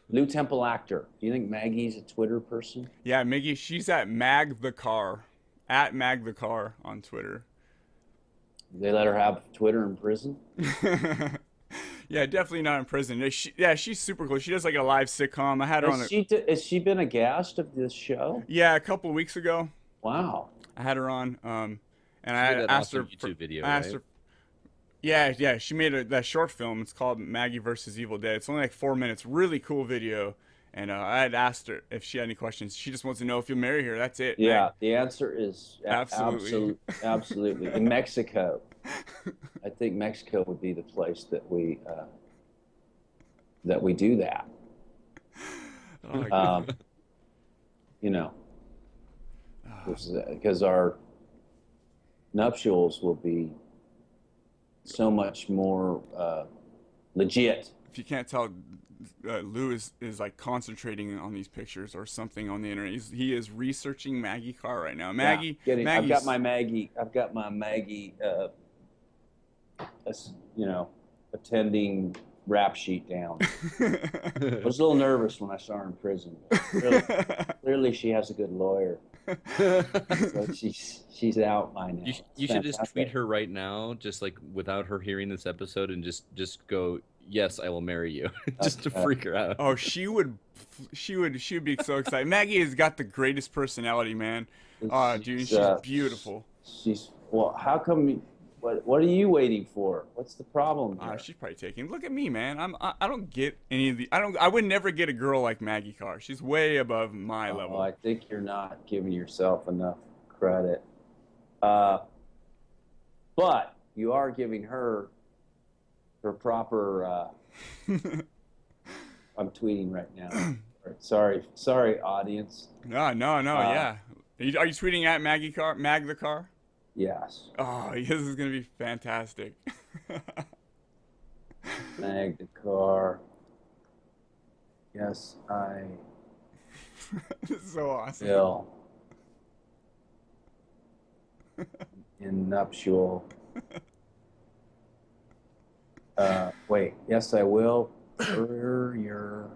B: Lou Temple Actor. Do you think Maggie's a Twitter person?
A: Yeah, Maggie, she's at Mag the Car, at Mag the Car on Twitter.
B: They let her have Twitter in prison?
A: Yeah, definitely not in prison. She's super cool. She does like a live sitcom. I had her on
B: Has she been a guest of this show?
A: Yeah, a couple weeks ago.
B: Wow.
A: I had her on, and
C: She
A: I
C: made that
A: asked her
C: awesome YouTube video,
A: I asked
C: right?
A: her. Yeah, she made that short film. It's called Maggie versus Evil Dead. It's only like 4 minutes. Really cool video. And I had asked her if she had any questions. She just wants to know if you'll marry her. That's it.
B: Yeah,
A: Mag.
B: the answer is
A: Absolutely.
B: absolutely. In Mexico, I think Mexico would be the place that we do that.
A: Oh, my God.
B: You know, because our nuptials will be so much more legit.
A: If you can't tell, Lou is like concentrating on these pictures or something on the internet. He is researching Maggie Carr right now. Maggie,
B: I've
A: Maggie's,
B: got my Maggie. Attending rap sheet down. I was a little nervous when I saw her in prison. Clearly she has a good lawyer. So she's out by now.
C: You should just tweet her right now, just like without her hearing this episode, and just go, "Yes, I will marry you," just to freak her out.
A: Oh, she would be so excited. Maggie has got the greatest personality, man. Dude, she's beautiful.
B: Well, how come? What are you waiting for? What's the problem here?
A: She's probably taking. Look at me, man. I don't get any of the. I would never get a girl like Maggie Carr. She's way above my level.
B: I think you're not giving yourself enough credit. But you are giving her proper. I'm tweeting right now. Sorry, audience.
A: No, yeah. Are you tweeting at Maggie Carr, Mag the Car?
B: Yes.
A: Oh, this is gonna be fantastic.
B: Mag the Car. Yes, I
A: This is so awesome.
B: will. In nuptial. Wait. Yes, I will. For your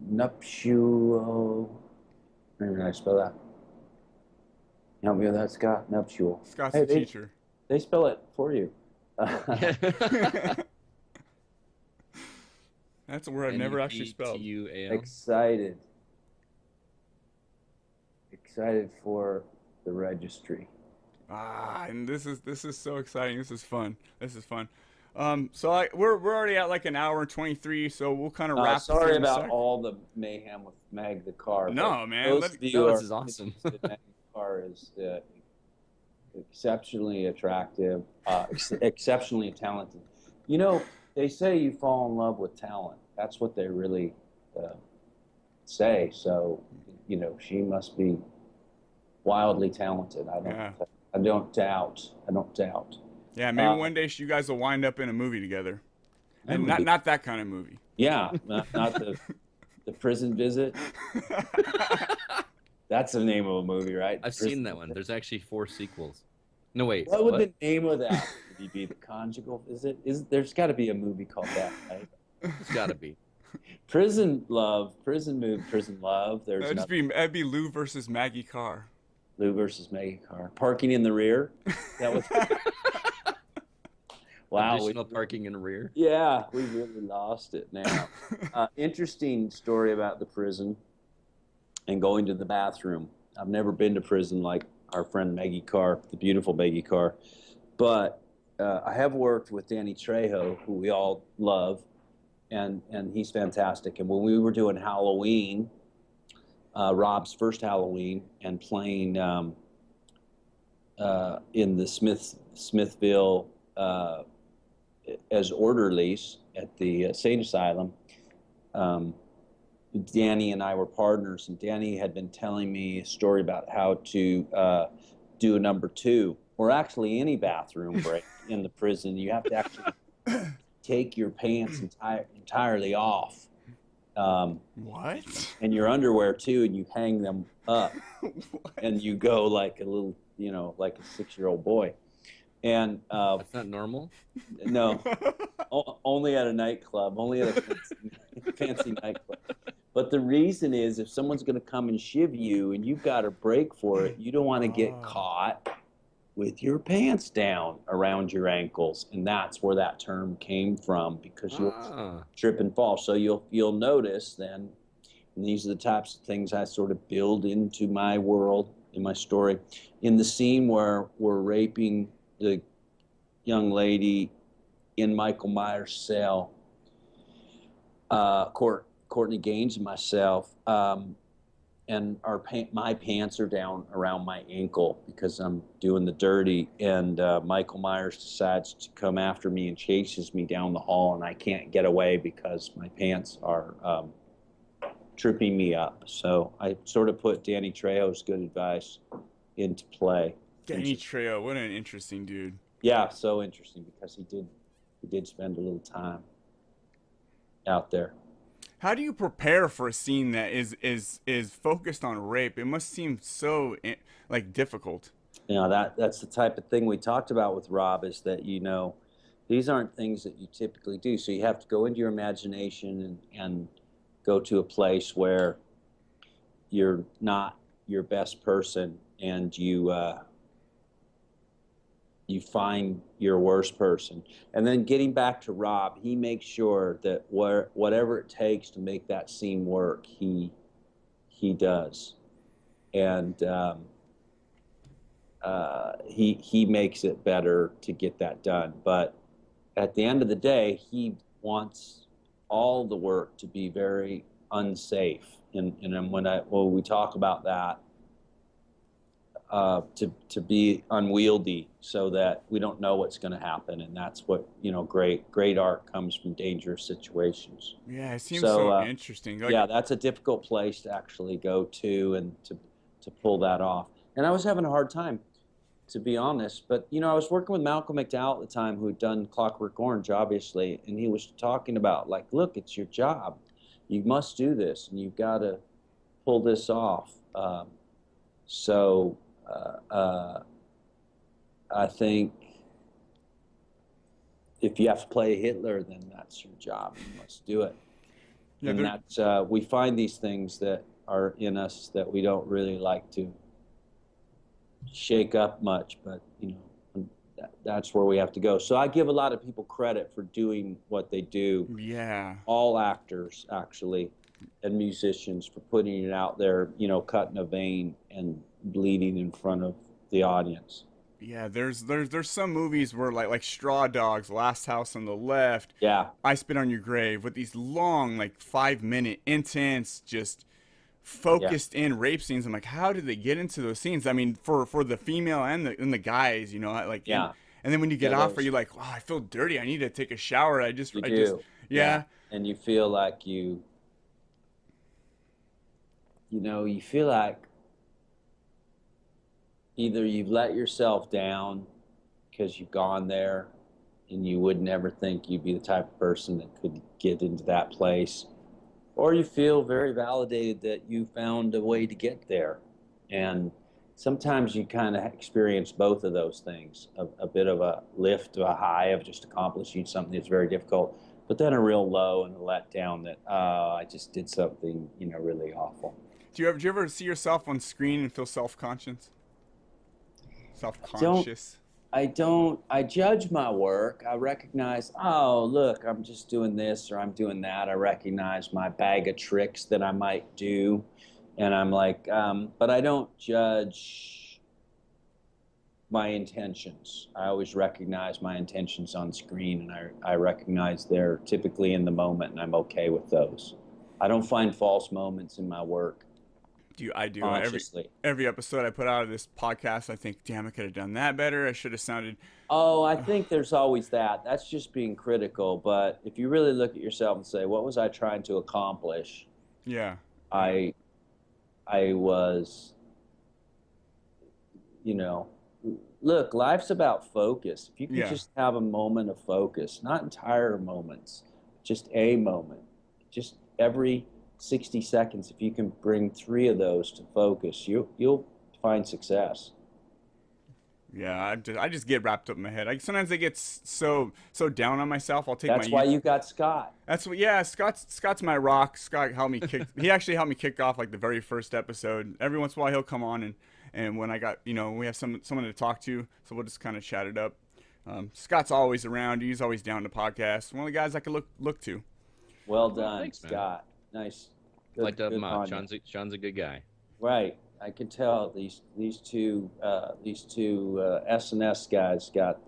B: nuptial. How did I spell that? Help me with that, Scott. Nuptial.
A: Scott's
B: Hey,
A: the teacher.
B: They spell it for you.
A: That's a word I've never actually spelled.
C: NUPTUAL.
B: Excited for the registry.
A: And this is so exciting. This is fun. So we're already at like an hour and 23, so we'll kind of wrap.
B: Sorry
A: this in a
B: about
A: sec.
B: all the mayhem with Mag the Car.
A: No, man.
B: Those of you
C: No,
B: who
C: this
B: are
C: is awesome.
B: interested, Mag the Car is exceptionally attractive, exceptionally talented. You know, they say you fall in love with talent. That's what they really say. So, you know, she must be wildly talented. I don't doubt.
A: Yeah, maybe one day you guys will wind up in a movie together, and not that kind of movie.
B: Yeah, not the prison visit. That's the name of a movie, right?
C: I've seen that one. There's actually 4 sequels. No, wait,
B: What would
C: what?
B: the name of that movie be? The Conjugal? Is there's got to be a movie called that, right?
C: It's got to be.
B: Prison Love, Prison Move, Prison Love. There's another
A: That'd be Lou versus Maggie Carr.
B: Lou versus Maggie Carr. Parking in the Rear. That was wow.
C: Additional parking in the rear.
B: Yeah, we really lost it now. Interesting story about the prison and going to the bathroom. I've never been to prison like our friend Maggie Carr, the beautiful Maggie Carr, but I have worked with Danny Trejo, who we all love, and he's fantastic. And when we were doing Halloween, Rob's first Halloween, and playing in the Smithville as orderlies at the insane asylum, Danny and I were partners, and Danny had been telling me a story about how to do a number two, or actually any bathroom break in the prison. You have to actually take your pants entirely off.
A: What?
B: And your underwear too, and you hang them up, and you go like a little, like a 6-year-old boy. And
C: That's not normal.
B: no, only at a nightclub, only at a fancy nightclub. But the reason is, if someone's going to come and shiv you and you've got a break for it, you don't want to get caught with your pants down around your ankles, and that's where that term came from, because you'll trip and fall. So you'll notice then, and these are the types of things I sort of build into my world, in my story. In the scene where we're raping the young lady in Michael Myers' cell, Courtney Gaines and myself, and my pants are down around my ankle because I'm doing the dirty, and Michael Myers decides to come after me and chases me down the hall, and I can't get away because my pants are tripping me up. So I sort of put Danny Trejo's good advice into play.
A: Danny Trejo, what an interesting dude.
B: Yeah, so interesting, because he did spend a little time out there.
A: How do you prepare for a scene that is focused on rape? It must seem so like difficult.
B: That's the type of thing we talked about with Rob, is that these aren't things that you typically do. So you have to go into your imagination and go to a place where you're not your best person, and you find your worst person. And then getting back to Rob, he makes sure that whatever it takes to make that scene work, he does. And he makes it better to get that done. But at the end of the day, he wants all the work to be very unsafe. And when we talk about that, to be unwieldy, so that we don't know what's going to happen. And that's what, great art comes from dangerous situations.
A: Yeah, it seems so interesting.
B: Yeah, that's a difficult place to actually go to, and to pull that off. And I was having a hard time, to be honest. But, I was working with Malcolm McDowell at the time, who had done Clockwork Orange, obviously. And he was talking about, like, look, it's your job. You must do this, and you've got to pull this off. I think if you have to play Hitler, then that's your job. You must do it. Yeah, and that's we find these things that are in us that we don't really like to shake up much, but that's where we have to go. So I give a lot of people credit for doing what they do.
A: Yeah.
B: All actors, actually, and musicians, for putting it out there, cutting a vein and bleeding in front of the audience.
A: Yeah, there's some movies where like Straw Dogs, Last House on the Left,
B: yeah,
A: I Spit on Your Grave, with these long, like 5-minute intense, just focused in rape scenes. I'm like, how did they get into those scenes? I mean, for the female and the guys, like,
B: yeah.
A: And then when you get off, are you like, wow, I feel dirty, I need to take a shower. I just
B: yeah. And you feel like you feel like either you've let yourself down because you've gone there and you would never think you'd be the type of person that could get into that place, or you feel very validated that you found a way to get there. And sometimes you kind of experience both of those things, a bit of a lift, a high of just accomplishing something that's very difficult, but then a real low and a letdown that I just did something, really awful.
A: Do you ever see yourself on screen and feel self-conscious?
B: Don't
A: Self-conscious?
B: I judge my work. I recognize, oh, look, I'm just doing this or I'm doing that. I recognize my bag of tricks that I might do. And I'm like, but I don't judge my intentions. I always recognize my intentions on screen, and I recognize they're typically in the moment, and I'm okay with those. I don't find false moments in my work.
A: I do.
B: Consciously.
A: Every episode I put out of this podcast, I think, damn, I could have done that better. I should have sounded.
B: Oh, I think there's always that. That's just being critical. But if you really look at yourself and say, what was I trying to accomplish?
A: Yeah.
B: I was, look, life's about focus. If you can just have a moment of focus, not entire moments, just a moment, just every 60 seconds, if you can bring 3 of those to focus, you'll find success.
A: Yeah, I just get wrapped up in my head. Sometimes I get so down on myself. I'll take.
B: That's why you got Scott.
A: That's what. Yeah, Scott's my rock. Scott helped me kick. He actually helped me kick off like the very first episode. Every once in a while he'll come on and when I got we have someone to talk to, so we'll just kind of chat it up. Scott's always around. He's always down to podcast. One of the guys I could look to.
B: Well done,
C: thanks,
B: Scott. Nice.
C: I'd like to have him on. Sean's a good guy.
B: Right. I can tell these two S&S guys got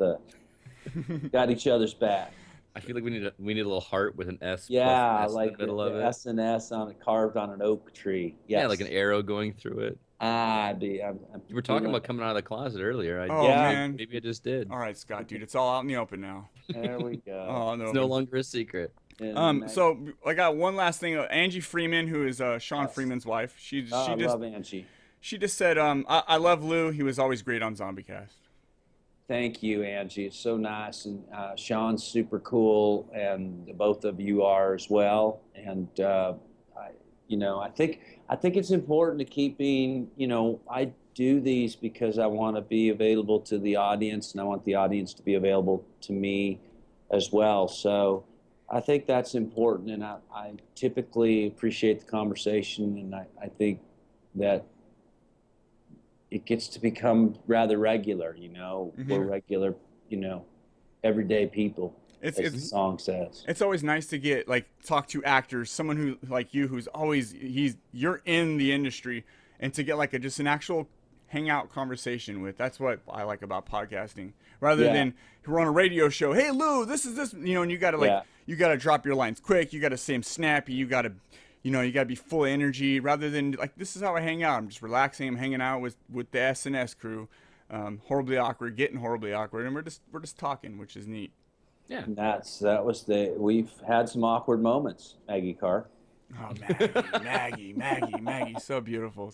B: each other's back.
C: I feel like we need a little heart with an S.
B: Yeah,
C: plus an S
B: like
C: in the middle of it.
B: S&S carved on an oak tree. Yes.
C: Yeah, like an arrow going through it.
B: You
C: were talking about coming out of the closet earlier.
A: Man.
C: Maybe I just did.
A: All right, Scott, dude, it's all out in the open now.
B: There we go.
A: Oh no,
C: it's no longer a secret.
A: So I got one last thing. Angie Freeman, who is Sean Freeman's wife,
B: I love Angie.
A: She just said, I love Lou. He was always great on ZombieCast. Thank
B: you, Angie. It's so nice. And Sean's super cool, and both of you are as well. And, I think it's important to keep being, I do these because I want to be available to the audience, and I want the audience to be available to me as well. So I think that's important, and I typically appreciate the conversation, and I think that it gets to become rather regular, We're regular, everyday people, as the song says.
A: It's always nice to talk to actors, someone who like you, who's always, you're in the industry, and to get just an actual hangout conversation with. That's what I like about podcasting, rather than we're on a radio show. Hey Lou, this is this, and you gotta you gotta drop your lines quick. You gotta say them snappy. You gotta be full of energy, rather than this is how I hang out. I'm just relaxing. I'm hanging out with the S&S crew. Horribly awkward, getting horribly awkward, and we're just talking, which is neat.
B: Yeah, we've had some awkward moments, Maggie Carr.
A: Oh, Maggie, so beautiful.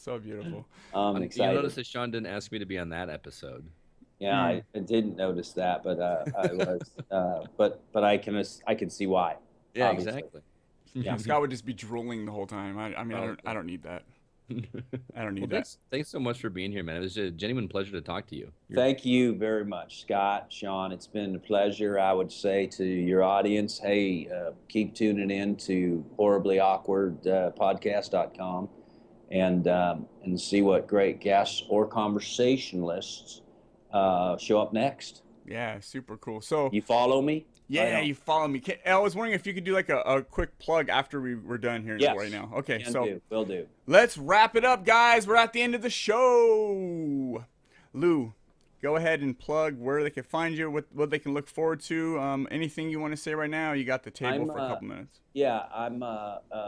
B: I'm excited.
C: You notice that Sean didn't ask me to be on that episode.
B: Yeah, I didn't notice that, but I was, but I can see why.
C: Yeah,
B: obviously.
C: Exactly.
A: Yeah, Scott would just be drooling the whole time. I don't need that. I don't need that.
C: Thanks so much for being here, man. It was a genuine pleasure to talk to you.
B: Thank you very much, Scott, Sean. It's been a pleasure. I would say to your audience, hey, keep tuning in to horriblyawkwardpodcast.com and see what great guests or conversationalists show up next.
A: Yeah, super cool. So
B: you follow me?
A: Yeah, you follow me. I was wondering if you could do a quick plug after we're done here right now. Okay,
B: will do.
A: Let's wrap it up, guys. We're at the end of the show. Lou, go ahead and plug where they can find you, what they can look forward to. Anything you want to say right now? You got the table for a couple minutes.
B: Yeah, I'm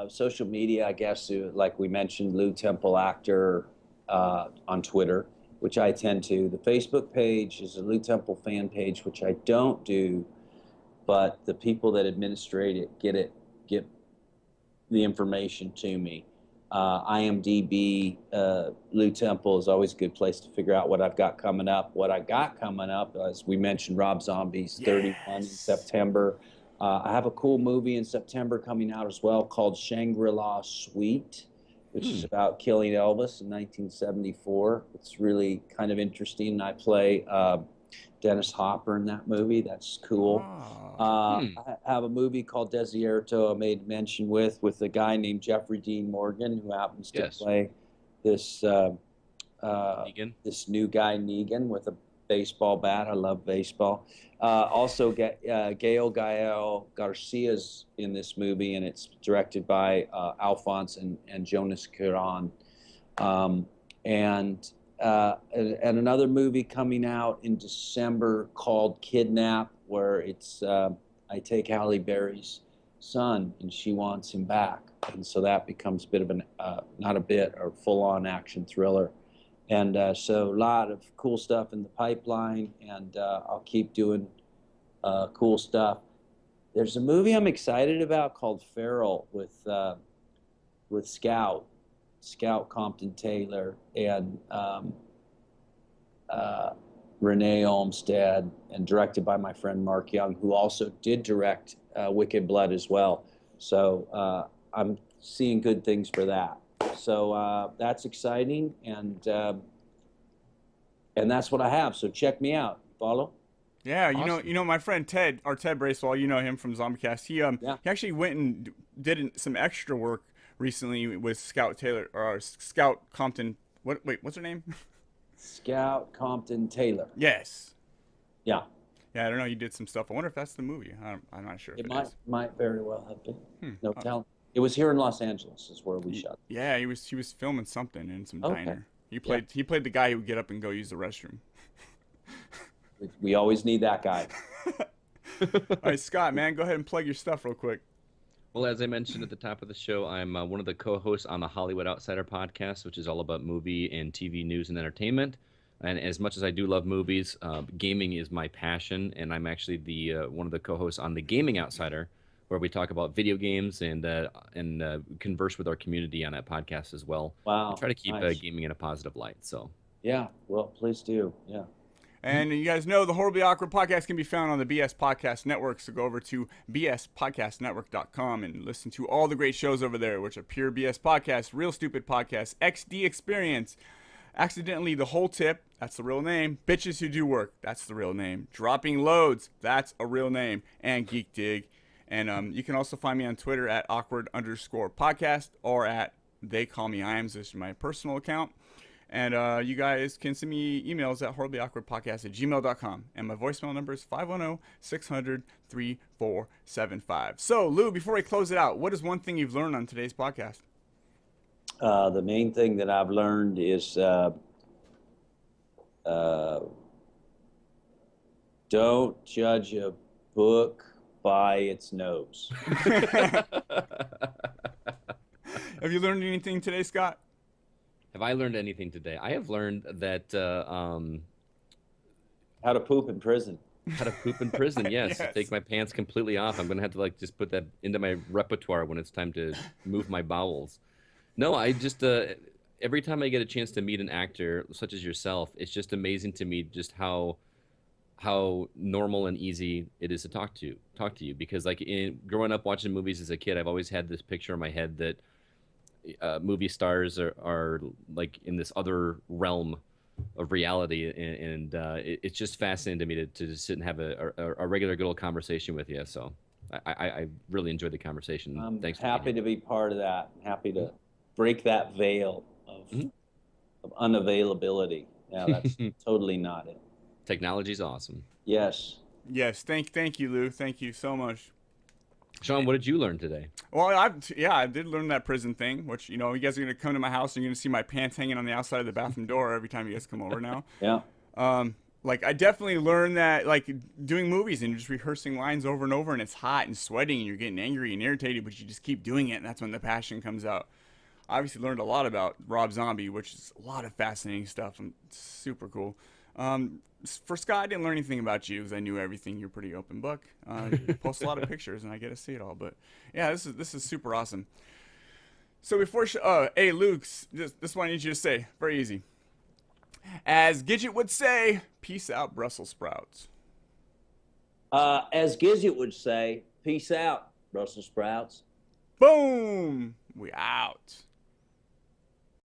B: social media, I guess, like we mentioned, Lou Temple Actor on Twitter, which I tend to. The Facebook page is a Lou Temple fan page, which I don't do. But the people that administrate it get the information to me. IMDb, Lou Temple is always a good place to figure out what I've got coming up. What I got coming up, as we mentioned, Rob Zombie's 31 in September. I have a cool movie in September coming out as well called Shangri-La Suite. which is about killing Elvis in 1974. It's really kind of interesting. I play Dennis Hopper in that movie. That's cool.
A: Ah.
B: I have a movie called Desierto I made mention with a guy named Jeffrey Dean Morgan, who happens to play this this new guy Negan with a baseball bat. I love baseball. Also, Gael Garcia's in this movie, and it's directed by Alphonse and Jonas Cuarón. And another movie coming out in December called Kidnap, where it's I take Halle Berry's son, and she wants him back, and so that becomes a bit of an not a bit or full-on action thriller. And so a lot of cool stuff in the pipeline, and I'll keep doing cool stuff. There's a movie I'm excited about called Feral with Scout Compton Taylor, and Renee Olmsted, and directed by my friend Mark Young, who also did direct Wicked Blood as well. So I'm seeing good things for that. So that's exciting, and that's what I have. So check me out. Follow?
A: Yeah,
C: Awesome.
A: you know, my friend Ted, or Ted Bracewell, you know him from ZombieCast. He actually went and did some extra work recently with Scout Taylor, or Scout Compton. What's her name?
B: Scout Compton Taylor.
A: Yes.
B: Yeah.
A: Yeah, I don't know. You did some stuff. I wonder if that's the movie. I'm not sure.
B: It
A: is.
B: might very well have been. No telling. It was here in Los Angeles, is where we shot.
A: Yeah, he was filming something in some diner. He played the guy who would get up and go use the restroom.
B: We always need that guy.
A: All right, Scott, man, go ahead and plug your stuff real quick.
C: Well, as I mentioned at the top of the show, I'm one of the co-hosts on the Hollywood Outsider podcast, which is all about movie and TV news and entertainment. And as much as I do love movies, gaming is my passion, and I'm actually the one of the co-hosts on the Gaming Outsider, where we talk about video games and converse with our community on that podcast as well.
B: Wow.
C: I try to keep
B: nice.
C: gaming in a positive light. So.
B: Yeah. Well, please do. Yeah.
A: And you guys know the Horribly Awkward podcast can be found on the BS Podcast Network, so go over to bspodcastnetwork.com and listen to all the great shows over there, which are Pure BS Podcast, Real Stupid Podcast, XD Experience, Accidentally the Whole Tip, that's the real name, Bitches Who Do Work, that's the real name, Dropping Loads, that's a real name, and Geek Dig. And you can also find me on Twitter at awkward_podcast or at They Call Me Iams, this is my personal account. And you guys can send me emails at horriblyawkwardpodcast@gmail.com. And my voicemail number is 510-600-3475. So, Lou, before we close it out, what is one thing you've learned on today's podcast?
B: The main thing that I've learned is don't judge a book by its nose.
A: Have you learned anything today, Scott?
C: Have I learned anything today? I have learned that
B: how to poop in prison.
C: How to poop in prison, yes.
A: Yes.
C: Take my pants completely off. I'm going to have to just put that into my repertoire when it's time to move my bowels. No, I just every time I get a chance to meet an actor such as yourself, it's just amazing to me just how normal and easy it is to talk to you, because like growing up watching movies as a kid, I've always had this picture in my head that movie stars are like in this other realm of reality, and it's just fascinating to me to just sit and have a regular good old conversation with you. So I really enjoyed the conversation.
B: I'm
C: Thanks.
B: happy to be part of that. Happy to break that veil of unavailability. Yeah, that's totally not it.
C: Technology's awesome.
B: Yes.
A: Yes, thank you, Lou. Thank you so much.
C: Sean, what did you learn today?
A: Well, I did learn that prison thing, which, you guys are going to come to my house and you're going to see my pants hanging on the outside of the bathroom door every time you guys come over now.
B: Yeah.
A: Like, I definitely learned that, like, doing movies and just rehearsing lines over and over, and it's hot and sweating and you're getting angry and irritated, but you just keep doing it, and that's when the passion comes out. I obviously learned a lot about Rob Zombie, which is a lot of fascinating stuff and super cool. For Scott, I didn't learn anything about you because I knew everything. You're a pretty open book. You post a lot of pictures, and I get to see it all. But yeah, this is super awesome. So before, hey Luke, this one I need you to say. Very easy. As Gidget would say, peace out, Brussels sprouts.
B: As Gidget would say, peace out, Brussels sprouts.
A: Boom. We out.